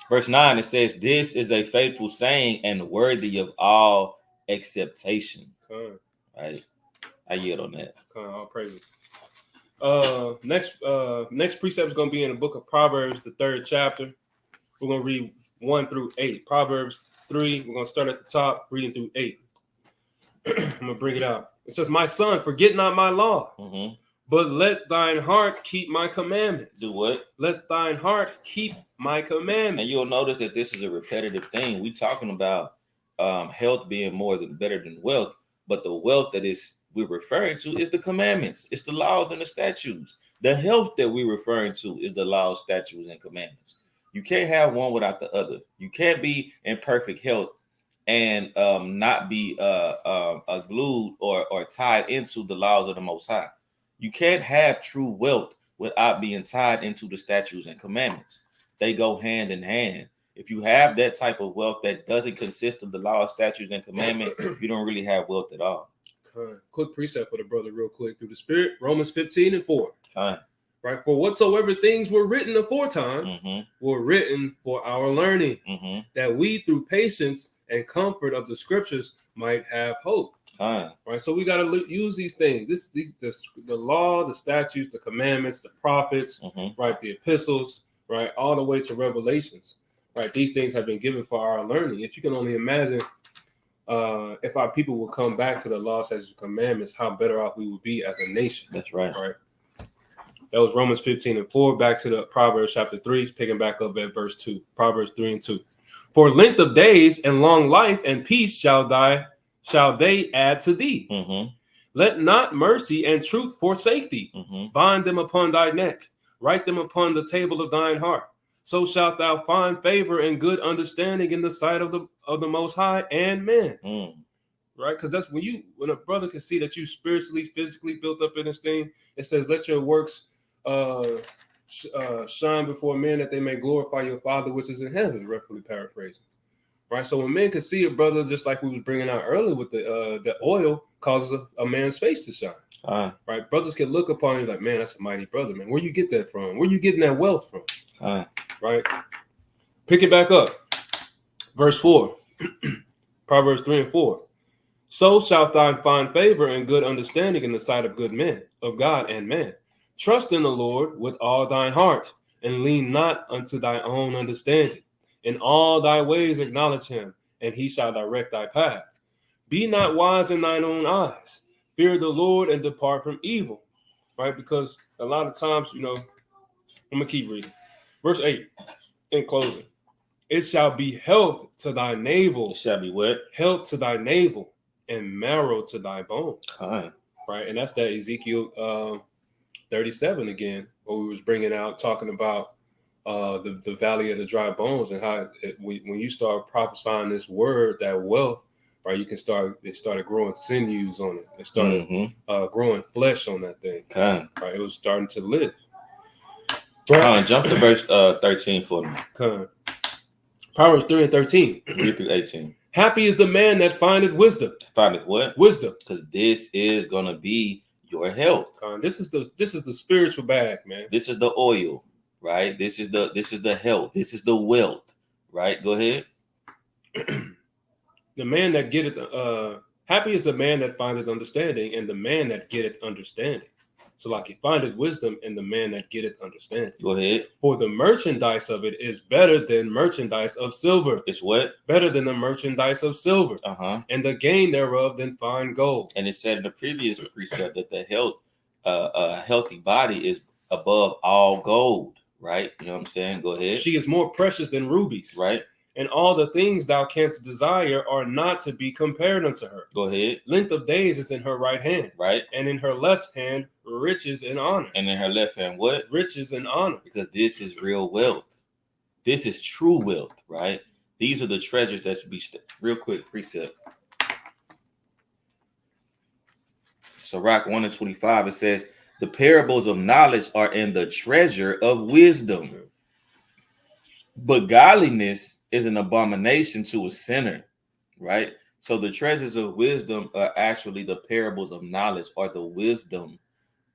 Verse 9, it says, "This is a faithful saying and worthy of all acceptation." Right? I yield on that. All praises. Next precept is going to be in the book of Proverbs, the 3rd chapter. We're going to read 1 through 8. Proverbs 3, we're going to start at the top, reading through 8. I'm going to bring it out. It says, "My son, forget not my law, but let thine heart keep my commandments." Do what? Let thine heart keep my commandments. And you'll notice that this is a repetitive thing. We're talking about health being better than wealth, but the wealth that we're referring to is the commandments. It's the laws and the statutes. The health that we're referring to is the laws, statutes, and commandments. You can't have one without the other. You can't be in perfect health and not be glued or tied into the laws of the Most High. You can't have true wealth without being tied into the statutes and commandments. They go hand in hand. If you have that type of wealth that doesn't consist of the law, statutes, and commandment, you don't really have wealth at all. Quick precept for the brother real quick. Through the spirit, Romans 15:4. Right? "For whatsoever things were written aforetime were written for our learning, that we through patience and comfort of the scriptures might have hope." Right? So we got to use these things. The law, the statutes, the commandments, the prophets, right? The epistles, right? All the way to Revelations. Right? These things have been given for our learning. If you can only imagine if our people will come back to the law, statutes, and commandments, how better off we would be as a nation. That's right. Right. That was Romans 15:4. Back to the Proverbs chapter 3, picking back up at verse 2. Proverbs 3:2. "For length of days and long life and peace shall they add to thee. Let not mercy and truth forsake thee. Bind them upon thy neck. Write them upon the table of thine heart. So shalt thou find favor and good understanding in the sight of the Most High and men." Right? Because that's when a brother can see that you spiritually, physically built up in this thing. It says, "Let your works shine before men, that they may glorify your Father which is in heaven," roughly paraphrasing. Right? So when men can see a brother, just like we was bringing out earlier with the oil causes a man's face to shine. Right? Brothers can look upon you like, man, that's a mighty brother, man. Where you get that from? Where you getting that wealth from? Right? Pick it back up. Verse 4. Proverbs 3:4. "So shalt thou find favor and good understanding in the sight of good men, of God and man. Trust in the Lord with all thine heart, and lean not unto thy own understanding. In all thy ways acknowledge him, and he shall direct thy path. Be not wise in thine own eyes. Fear the Lord and depart from evil." Right? Because a lot of times, I'm going to keep reading. Verse 8, in closing. "It shall be health to thy navel." It shall be what? "Health to thy navel, and marrow to thy bones." Right? And that's that Ezekiel 37 again, what we was bringing out, talking about the valley of the dry bones, and how when you start prophesying this word, that wealth, right, it started growing sinews on it. It started growing flesh on that thing. Right, it was starting to live. Jump to verse 13 for me. Proverbs 3:13. Read through 18. "Happy is the man that findeth wisdom." Findeth what? Wisdom. Because this is going to be your health. This is the spiritual bag, man. This is the oil, right? This is the health. This is the wealth, right? Go ahead. The man that getteth, happy is the man that findeth understanding, and the man that getteth understanding. So like he findeth wisdom in the man that getteth understanding. Go ahead. For the merchandise of it is better than merchandise of silver. It's what? Better than the merchandise of silver. And the gain thereof than fine gold. And it said in the previous precept that the health, a healthy body is above all gold, right? You know what I'm saying? Go ahead. She is more precious than rubies. Right. And all the things thou canst desire are not to be compared unto her. Go ahead. Length of days is in her right hand. Right. And in her left hand, riches and honor. And in her left hand, what? Riches and honor. Because this is real wealth. This is true wealth, right? These are the treasures that should be real quick precept. Sirach 1:25, it says, the parables of knowledge are in the treasure of wisdom. But godliness is an abomination to a sinner, right? So the treasures of wisdom are actually the parables of knowledge, or the wisdom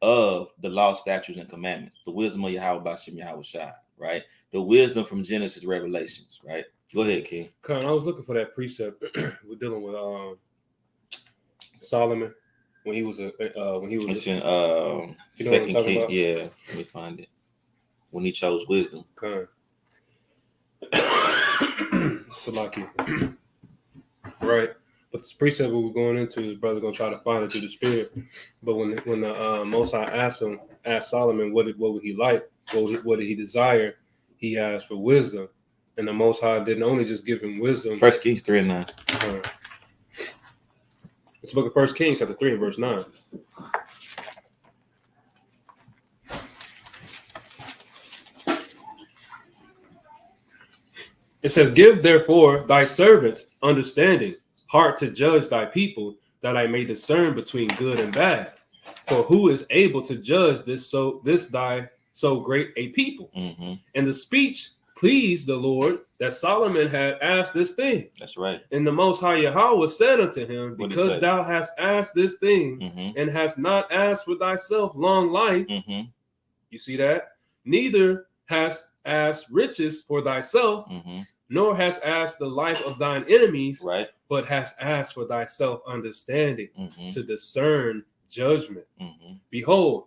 of the law, statutes, and commandments. The wisdom of Yahweh Bashim Yahweh Shai, right? The wisdom from Genesis, Revelations, right? Go ahead, King. I was looking for that precept. We're dealing with Solomon when he was It's in Second King. Yeah, let me find it. When he chose wisdom. Salaki. Right. But this precept we were going into, his brother gonna try to find it through the spirit. But when the Most High asked Solomon what would he like, what did he desire, he asked for wisdom. And the Most High didn't only just give him wisdom. 1 Kings 3:9. It's the book of 1 Kings, chapter 3 and verse 9. It says, give therefore thy servant understanding, heart to judge thy people, that I may discern between good and bad. For who is able to judge this thy so great a people? And the speech pleased the Lord that Solomon had asked this thing. That's right. And the Most High Yahweh said unto him, because thou hast asked this thing, and hast not asked for thyself long life. You see that? Neither hast asked riches for thyself, nor hast asked the life of thine enemies, right? But hast asked for thyself understanding to discern judgment. Behold,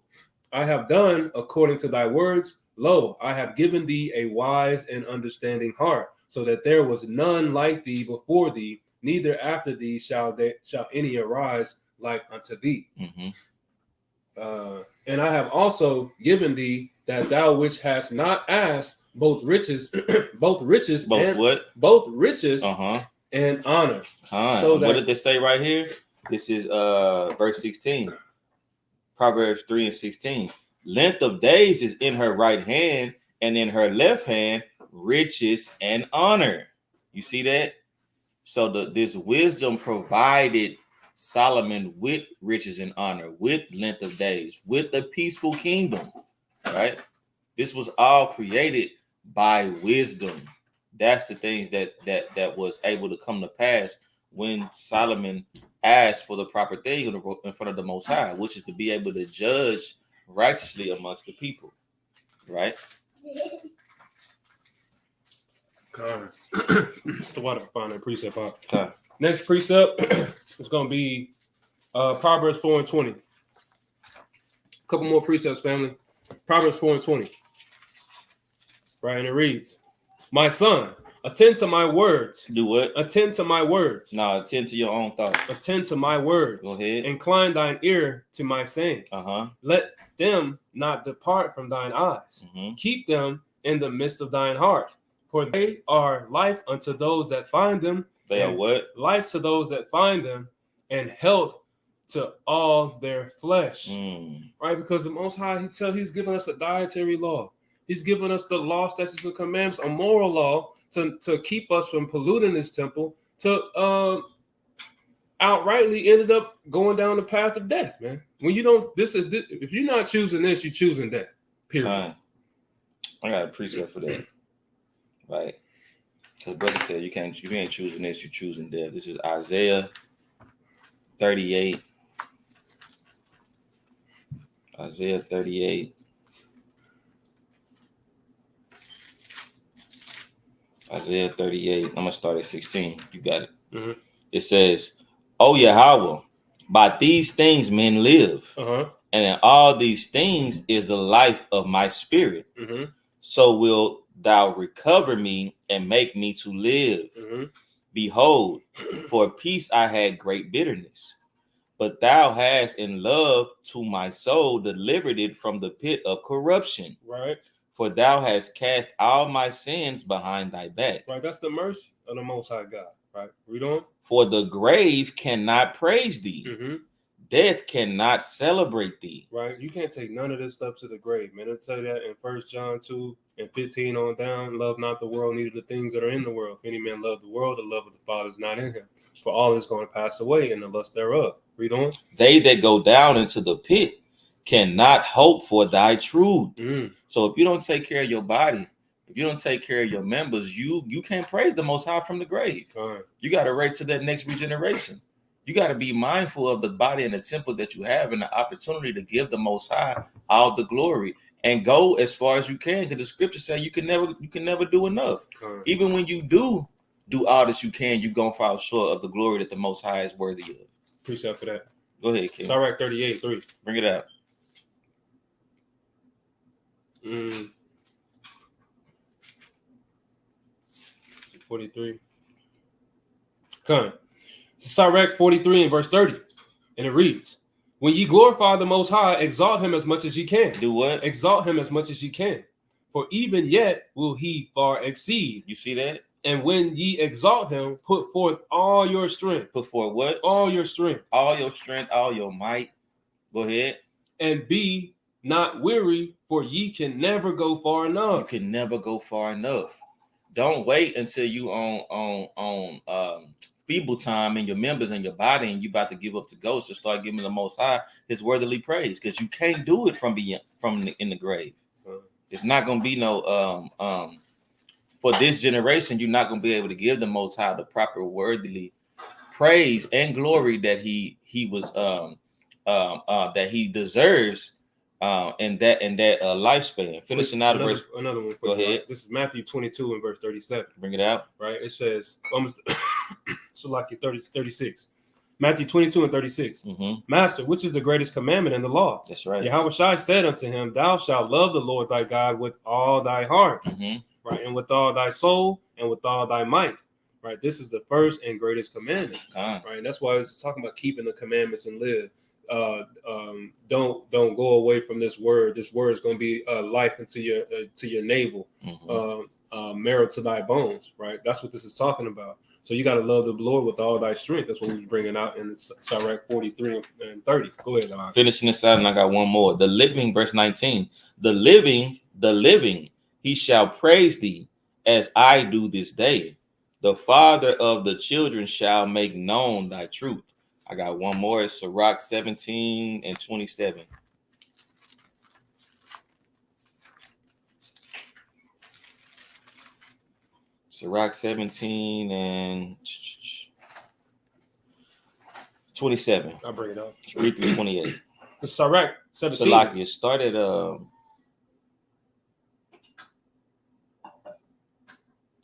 I have done according to thy words. Lo, I have given thee a wise and understanding heart, so that there was none like thee before thee, neither after thee shall any arise like unto thee. And I have also given thee that thou which hast not asked both riches and honor. So what did they say right here? This is verse 16. Proverbs 3:16. Length of days is in her right hand, and in her left hand riches and honor. You see that? So this wisdom provided Solomon with riches and honor, with length of days, with a peaceful kingdom, right? This was all created by wisdom. That's the things that was able to come to pass when Solomon asked for the proper thing in front of the Most High, which is to be able to judge righteously amongst the people, right? So why to find that precept out? Next precept is going to be Proverbs 4:20. A couple more precepts, family. Proverbs 4:20. Right, and it reads, my son, attend to my words. Do what? Attend to my words. No, attend to your own thoughts. Attend to my words. Go ahead. Incline thine ear to my sayings. Let them not depart from thine eyes. Keep them in the midst of thine heart. For they are life unto those that find them. They are what? Life to those that find them, and health to all their flesh. Right? Because the Most High, he's given us a dietary law. He's given us the law, statutes, and commandments, a moral law to keep us from polluting this temple, to outrightly ended up going down the path of death, man. When you don't, if you're not choosing this, you're choosing death. Period. I got a precept for that. Right. Because brother said you ain't choosing this, you're choosing death. This is Isaiah 38. Isaiah 38. Isaiah 38. I'm gonna start at 16. You got it. Mm-hmm. It says, "O Yahweh, by these things men live, and in all these things is the life of my spirit. Mm-hmm. So wilt thou recover me and make me to live. Mm-hmm. Behold, for peace I had great bitterness, but thou hast in love to my soul delivered it from the pit of corruption. Right. For thou hast cast all my sins behind thy back." Right. That's the mercy of the Most High God. Right. Read on. "For the grave cannot praise thee. Mm-hmm. Death cannot celebrate thee." Right. You can't take none of this stuff to the grave, man. It'll tell you that in 1 John 2 and 15 on down. Love not the world, neither the things that are in the world. If any man love the world, the love of the Father is not in him. For all is going to pass away, and the lust thereof. Read on. "They that go down into the pit cannot hope for thy truth." So if you don't take care of your body, if you don't take care of your members, you can't praise the Most High from the grave. Right. You got to wait to that next regeneration. You got to be mindful of the body and the temple that you have and the opportunity to give the Most High all the glory and go as far as you can, because the scriptures say you can never do enough. Right. Even when you do all that you can, you're going to fall short of the glory that the Most High is worthy of. Appreciate for that. Go ahead, King. Sirach 38:3. Bring it out. 43. Come. Sirach 43 and verse 30. And it reads, "When ye glorify the Most High, exalt him as much as ye can." Do what? Exalt him as much as ye can. For even yet will he far exceed. You see that? And when ye exalt him, put forth all your strength. Put forth what? All your strength. All your strength, all your might. Go ahead. And be not weary, for ye can never go far enough. You can never go far enough. Don't wait until you on feeble time in your members and your body and you about to give up the ghost to start giving the Most High his worthily praise, because you can't do it in the grave. It's not gonna be no for this generation. You're not gonna be able to give the Most High the proper worthily praise and glory that he was that he deserves in that lifespan. Finishing out another one. Go ahead. This is Matthew 22 and verse 37. Bring it out. Right. It says so like 36. Matthew 22 and 36. Mm-hmm. Master, which is the greatest commandment in the law? That's right. Yahweh said unto him, Thou shalt love the Lord thy God with all thy heart, right, and with all thy soul, and with all thy might. Right. This is the first and greatest commandment. Right. And that's why it's talking about keeping the commandments and live. Don't go away from this word. This word is going to be life into your navel, marrow to thy bones. Right. That's what this is talking about. So you got to love the Lord with all thy strength. That's what we was bringing out in Sirach 43 and 30. Go ahead, Don. Finishing this out, and I got one more. The living, verse 19. The living, he shall praise thee as I do this day. The father of the children shall make known thy truth. I got one more. It's Sirach 17 and 27. Sirach 17 and 27. I'll bring it up. Read through 28. The Sirach 17. Salakia started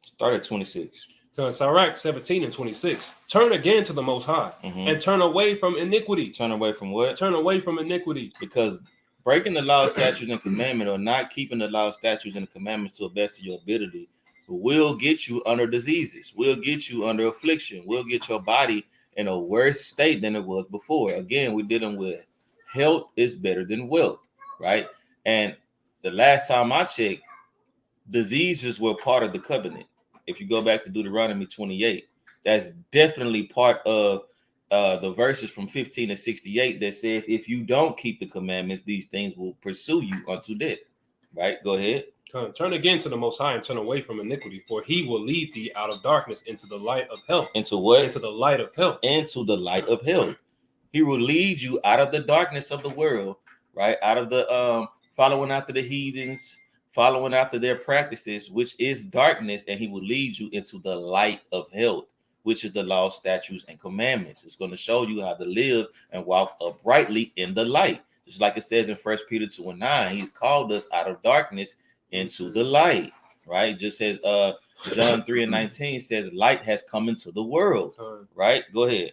Start at 26. Sirach 17 and 26. Turn again to the Most High and turn away from iniquity. Turn away from what? Turn away from iniquity. Because breaking the law, statutes, and commandment, or not keeping the law, statutes, and commandments to the best of your ability will get you under diseases, will get you under affliction, will get your body in a worse state than it was before. Again, we're dealing with health is better than wealth, right? And the last time I checked, diseases were part of the covenant. If you go back to Deuteronomy 28, that's definitely part of the verses from 15 to 68 that says, if you don't keep the commandments, these things will pursue you unto death. Right? Go ahead. Turn again to the Most High and turn away from iniquity, for he will lead thee out of darkness into the light of health. Into what? Into the light of health. Into the light of health. He will lead you out of the darkness of the world, right? Out of the following after the heathens, following after their practices, which is darkness, and he will lead you into the light of health, which is the law, statutes, and commandments. It's going to show you how to live and walk uprightly in the light. Just like it says in 1 Peter 2:9, he's called us out of darkness into the light, right? Just as John 3:19 says, light has come into the world, right? Go ahead.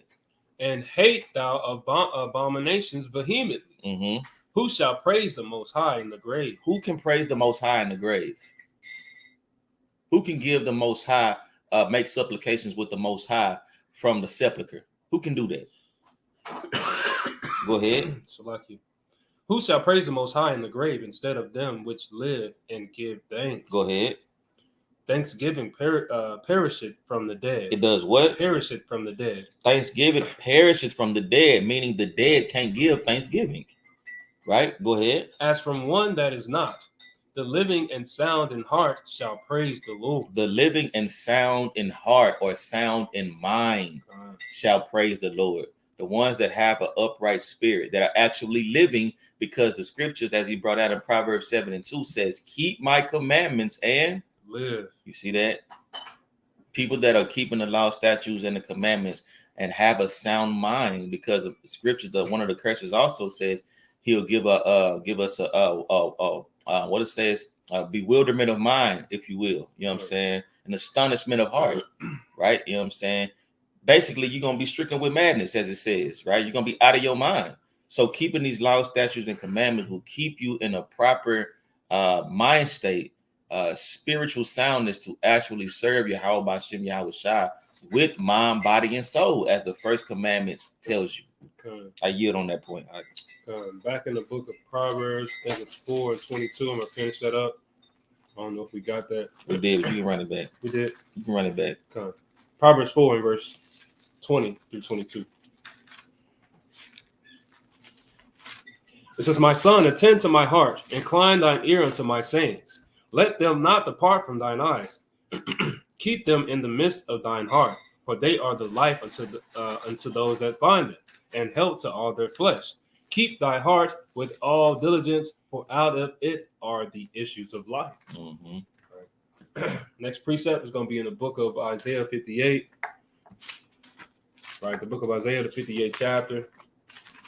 And hate thou abominations vehemently. Mm-hmm. Who shall praise the Most High in the grave? Who can praise the Most High in the grave? Who can give the Most High, make supplications with the Most High from the sepulcher? Who can do that? Go ahead. So like you. Who shall praise the Most High in the grave instead of them which live and give thanks? Go ahead. Thanksgiving perisheth from the dead. It does what? Perisheth from the dead. Thanksgiving perishes from the dead, meaning the dead can't give thanksgiving. Right? Go ahead. As from one that is not, the living and sound in heart shall praise the Lord. The living and sound in heart, or sound in mind, shall praise the Lord. The ones that have an upright spirit, that are actually living, because the scriptures, as he brought out in Proverbs 7:2, says, keep my commandments and live. You see that? People that are keeping the law, statutes, and the commandments and have a sound mind, because of the scriptures, one of the curses also says he'll give us what it says, bewilderment of mind, if you will. You know what I'm saying? An astonishment of heart, right? You know what I'm saying? Basically, you're going to be stricken with madness, as it says, right? You're going to be out of your mind. So keeping these laws, statutes, and commandments will keep you in a proper mind state, spiritual soundness, to actually serve Yahweh B'Shem Yahweh Shai with mind, body, and soul, as the first commandment tells you. I yield on that point. Back in the book of Proverbs, I think it's 4:22. I'm going to finish that up. I don't know if we got that. We did, but you can run it back. We did? You can run it back. Proverbs 4 and verse 20 through 22. It says, my son, attend to my heart, incline thine ear unto my sayings. Let them not depart from thine eyes. Keep them in the midst of thine heart, for they are the life unto those that find them, and health to all their flesh. Keep thy heart with all diligence, for out of it are the issues of life. Mm-hmm. Right. Next precept is going to be in the book of Isaiah 58. Right, the book of Isaiah, the 58th chapter,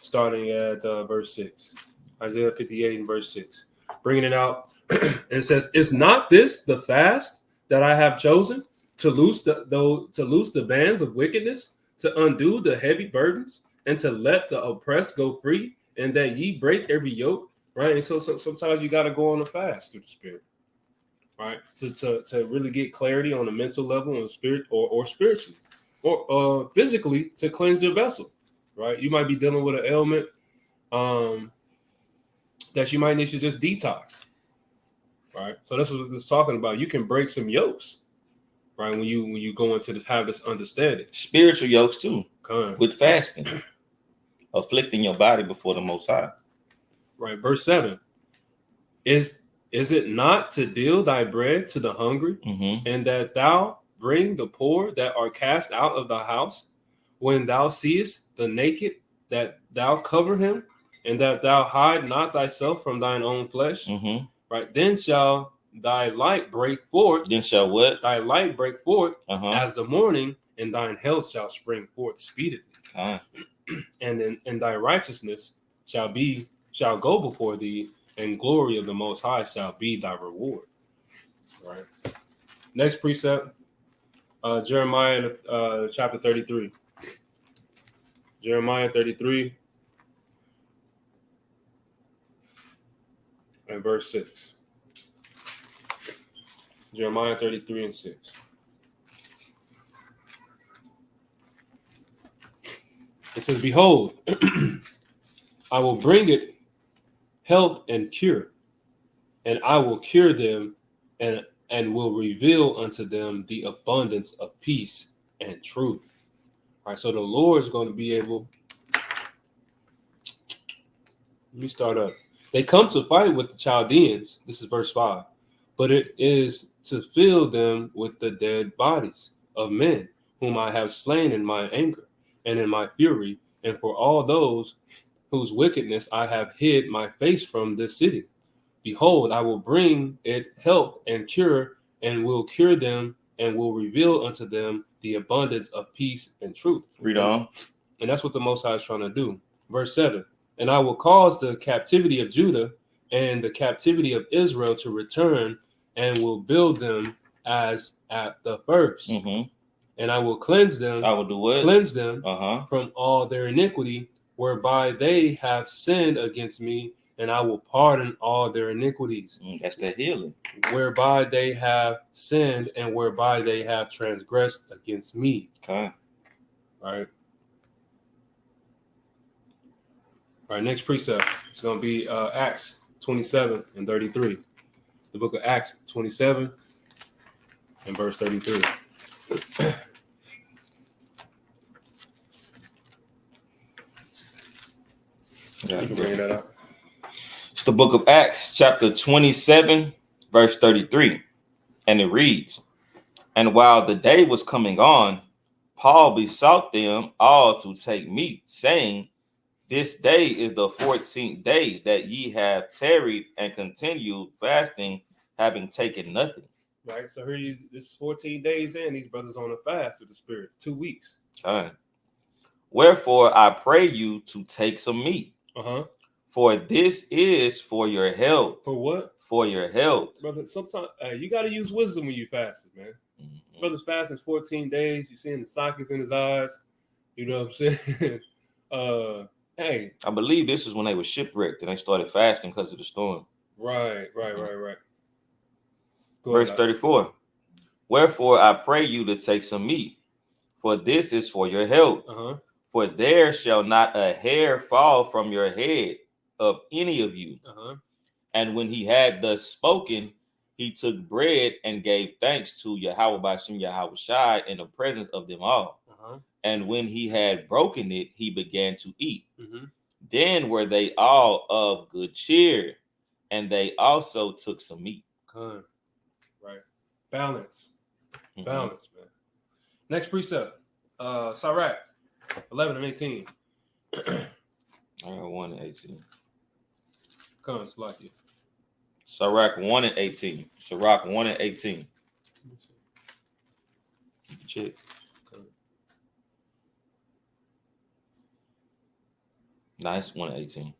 starting at verse 6. Isaiah 58 and verse 6. Bringing it out. And it says, is not this the fast that I have chosen, to loose the bands of wickedness, to undo the heavy burdens, and to let the oppressed go free, and that ye break every yoke? Right. And so sometimes you got to go on a fast through the spirit. Right. To really get clarity on the mental level, on the spirit, or spiritually, or physically, to cleanse your vessel. Right. You might be dealing with an ailment that you might need to just detox. Right. So that's what it's talking about. You can break some yokes, right? When you go into have this understanding. Spiritual yokes too. With fasting. Afflicting your body before the Most High. Right. Verse 7. Is it not to deal thy bread to the hungry, and that thou bring the poor that are cast out of the house? When thou seest the naked, that thou cover him, and that thou hide not thyself from thine own flesh? Right. Then shall thy light break forth. Then shall what? Thy light break forth as the morning, and thine health shall spring forth speedily. And thy righteousness shall go before thee, and glory of the Most High shall be thy reward. Right. Next precept, Jeremiah chapter 33. Jeremiah 33 and verse 6. Jeremiah 33 and 6. It says, behold, I will bring it health and cure, and I will cure them, and will reveal unto them the abundance of peace and truth. All right, so the Lord is going to be able. Let me start up. They come to fight with the Chaldeans. This is verse 5. But it is to fill them with the dead bodies of men whom I have slain in my anger and in my fury, and for all those whose wickedness I have hid my face from this city. Behold, I will bring it health and cure, and will cure them, and will reveal unto them the abundance of peace and truth. Read on. And that's what the Most High is trying to do. Verse 7. And I will cause the captivity of Judah and the captivity of Israel to return, and will build them as at the first. Mm-hmm. And I will cleanse them. I will do what? Cleanse them Uh-huh. from all their iniquity, whereby they have sinned against me, and I will pardon all their iniquities. That's the healing. Whereby they have sinned and whereby they have transgressed against me. Okay. All right. All right, next precept is going to be Acts 27 and 33. The book of Acts 27 and verse 33. You can bring that up. It's the book of Acts, chapter 27, verse 33. And it reads, "And while the day was coming on, Paul besought them all to take meat, saying, This day is the 14th day that ye have tarried and continued fasting, having taken nothing." Right. So here this is 14 days in. These brothers on a fast with the Spirit. 2 weeks. Okay. "Wherefore I pray you to take some meat. For this is for your health." For what? For your health. Brother, sometimes you got to use wisdom when you fasting, man. Mm-hmm. Brother's fasting 14 days. You're seeing the sockets in his eyes. You know what I'm saying? Hey. I believe this is when they were shipwrecked and they started fasting because of the storm. Right. Verse 34. "Wherefore I pray you to take some meat, for this is for your health. For there shall not a hair fall from your head of any of you." And when he had thus spoken, he took bread and gave thanks to Yahweh Bashem Yahweh Shai in the presence of them all. And when he had broken it, he began to eat. Then were they all of good cheer, and they also took some meat. Right. Balance. Balance, man. Next precept. Sirach 11 and 18. I got 1 and 18. Come on, Slacky. Sirach 1 and 18. Sirach 1 and 18. Check. Nice, 1 and 18.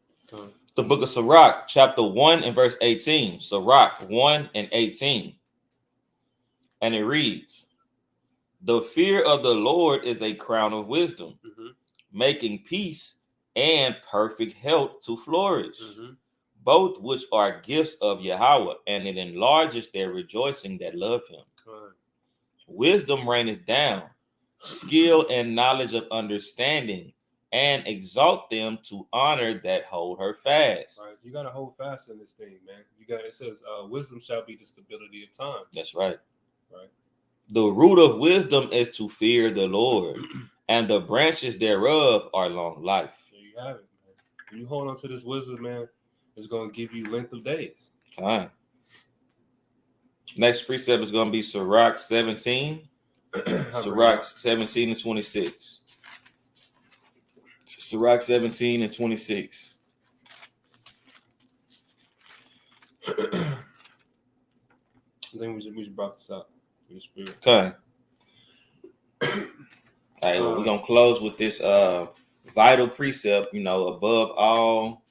The book of Sirach, chapter 1 and verse 18. Sirach 1 and 18. And it reads, "The fear of the Lord is a crown of wisdom, making peace and perfect health to flourish, both which are gifts of Yahweh, and it enlarges their rejoicing that love him. Wisdom raineth down, skill and knowledge of understanding, and exalt them to honor that hold her fast." Right. You got to hold fast in this thing, man. It says, wisdom shall be the stability of time. That's right. Right. "The root of wisdom is to fear the Lord, and the branches thereof are long life." There you have it, man. When you hold on to this wisdom, man, it's going to give you length of days. All right. Next precept is going to be Sirach 17. Sirach 17 and 26. Sirach 17 and 26. I think we should brought this up. Spirit. Okay. All right, well, we're going to close with this vital precept, above all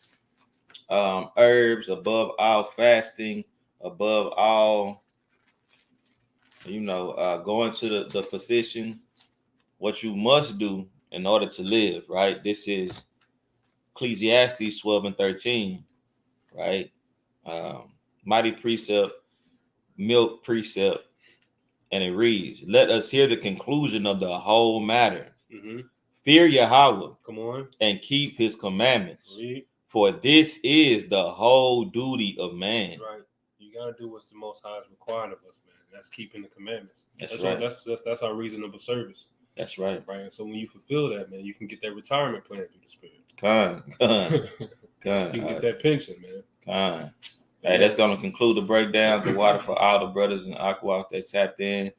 herbs, above all fasting, above all, going to the physician, what you must do in order to live, right? This is Ecclesiastes 12 and 13, right? Mighty precept, milk precept, and it reads, "Let us hear the conclusion of the whole matter. Fear Yahweh, come on, and keep his commandments. For this is the whole duty of man." Right. You got to do what's the Most High is required of us, man. That's keeping the commandments. That's right. That's our reasonable service. That's right. Right. And so when you fulfill that, man, you can get that retirement plan through the Spirit. You can get that pension, man. Hey, that's going to conclude the breakdown. The water for all the brothers in Aqua that tapped in.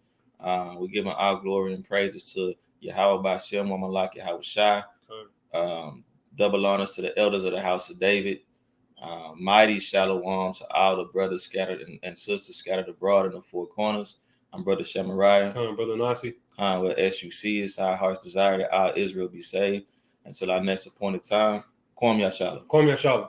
We give all glory and praises to Yahweh Bashem, Wamalak Yahweh Shai. Double honors to the elders of the house of David. Mighty shalom to all the brothers scattered and sisters scattered abroad in the four corners. I'm Brother Shemariah. Brother Nasi. What SUC is our heart's desire that all Israel be saved until our next appointed time. Kwam Yashala. Kwame Yashala.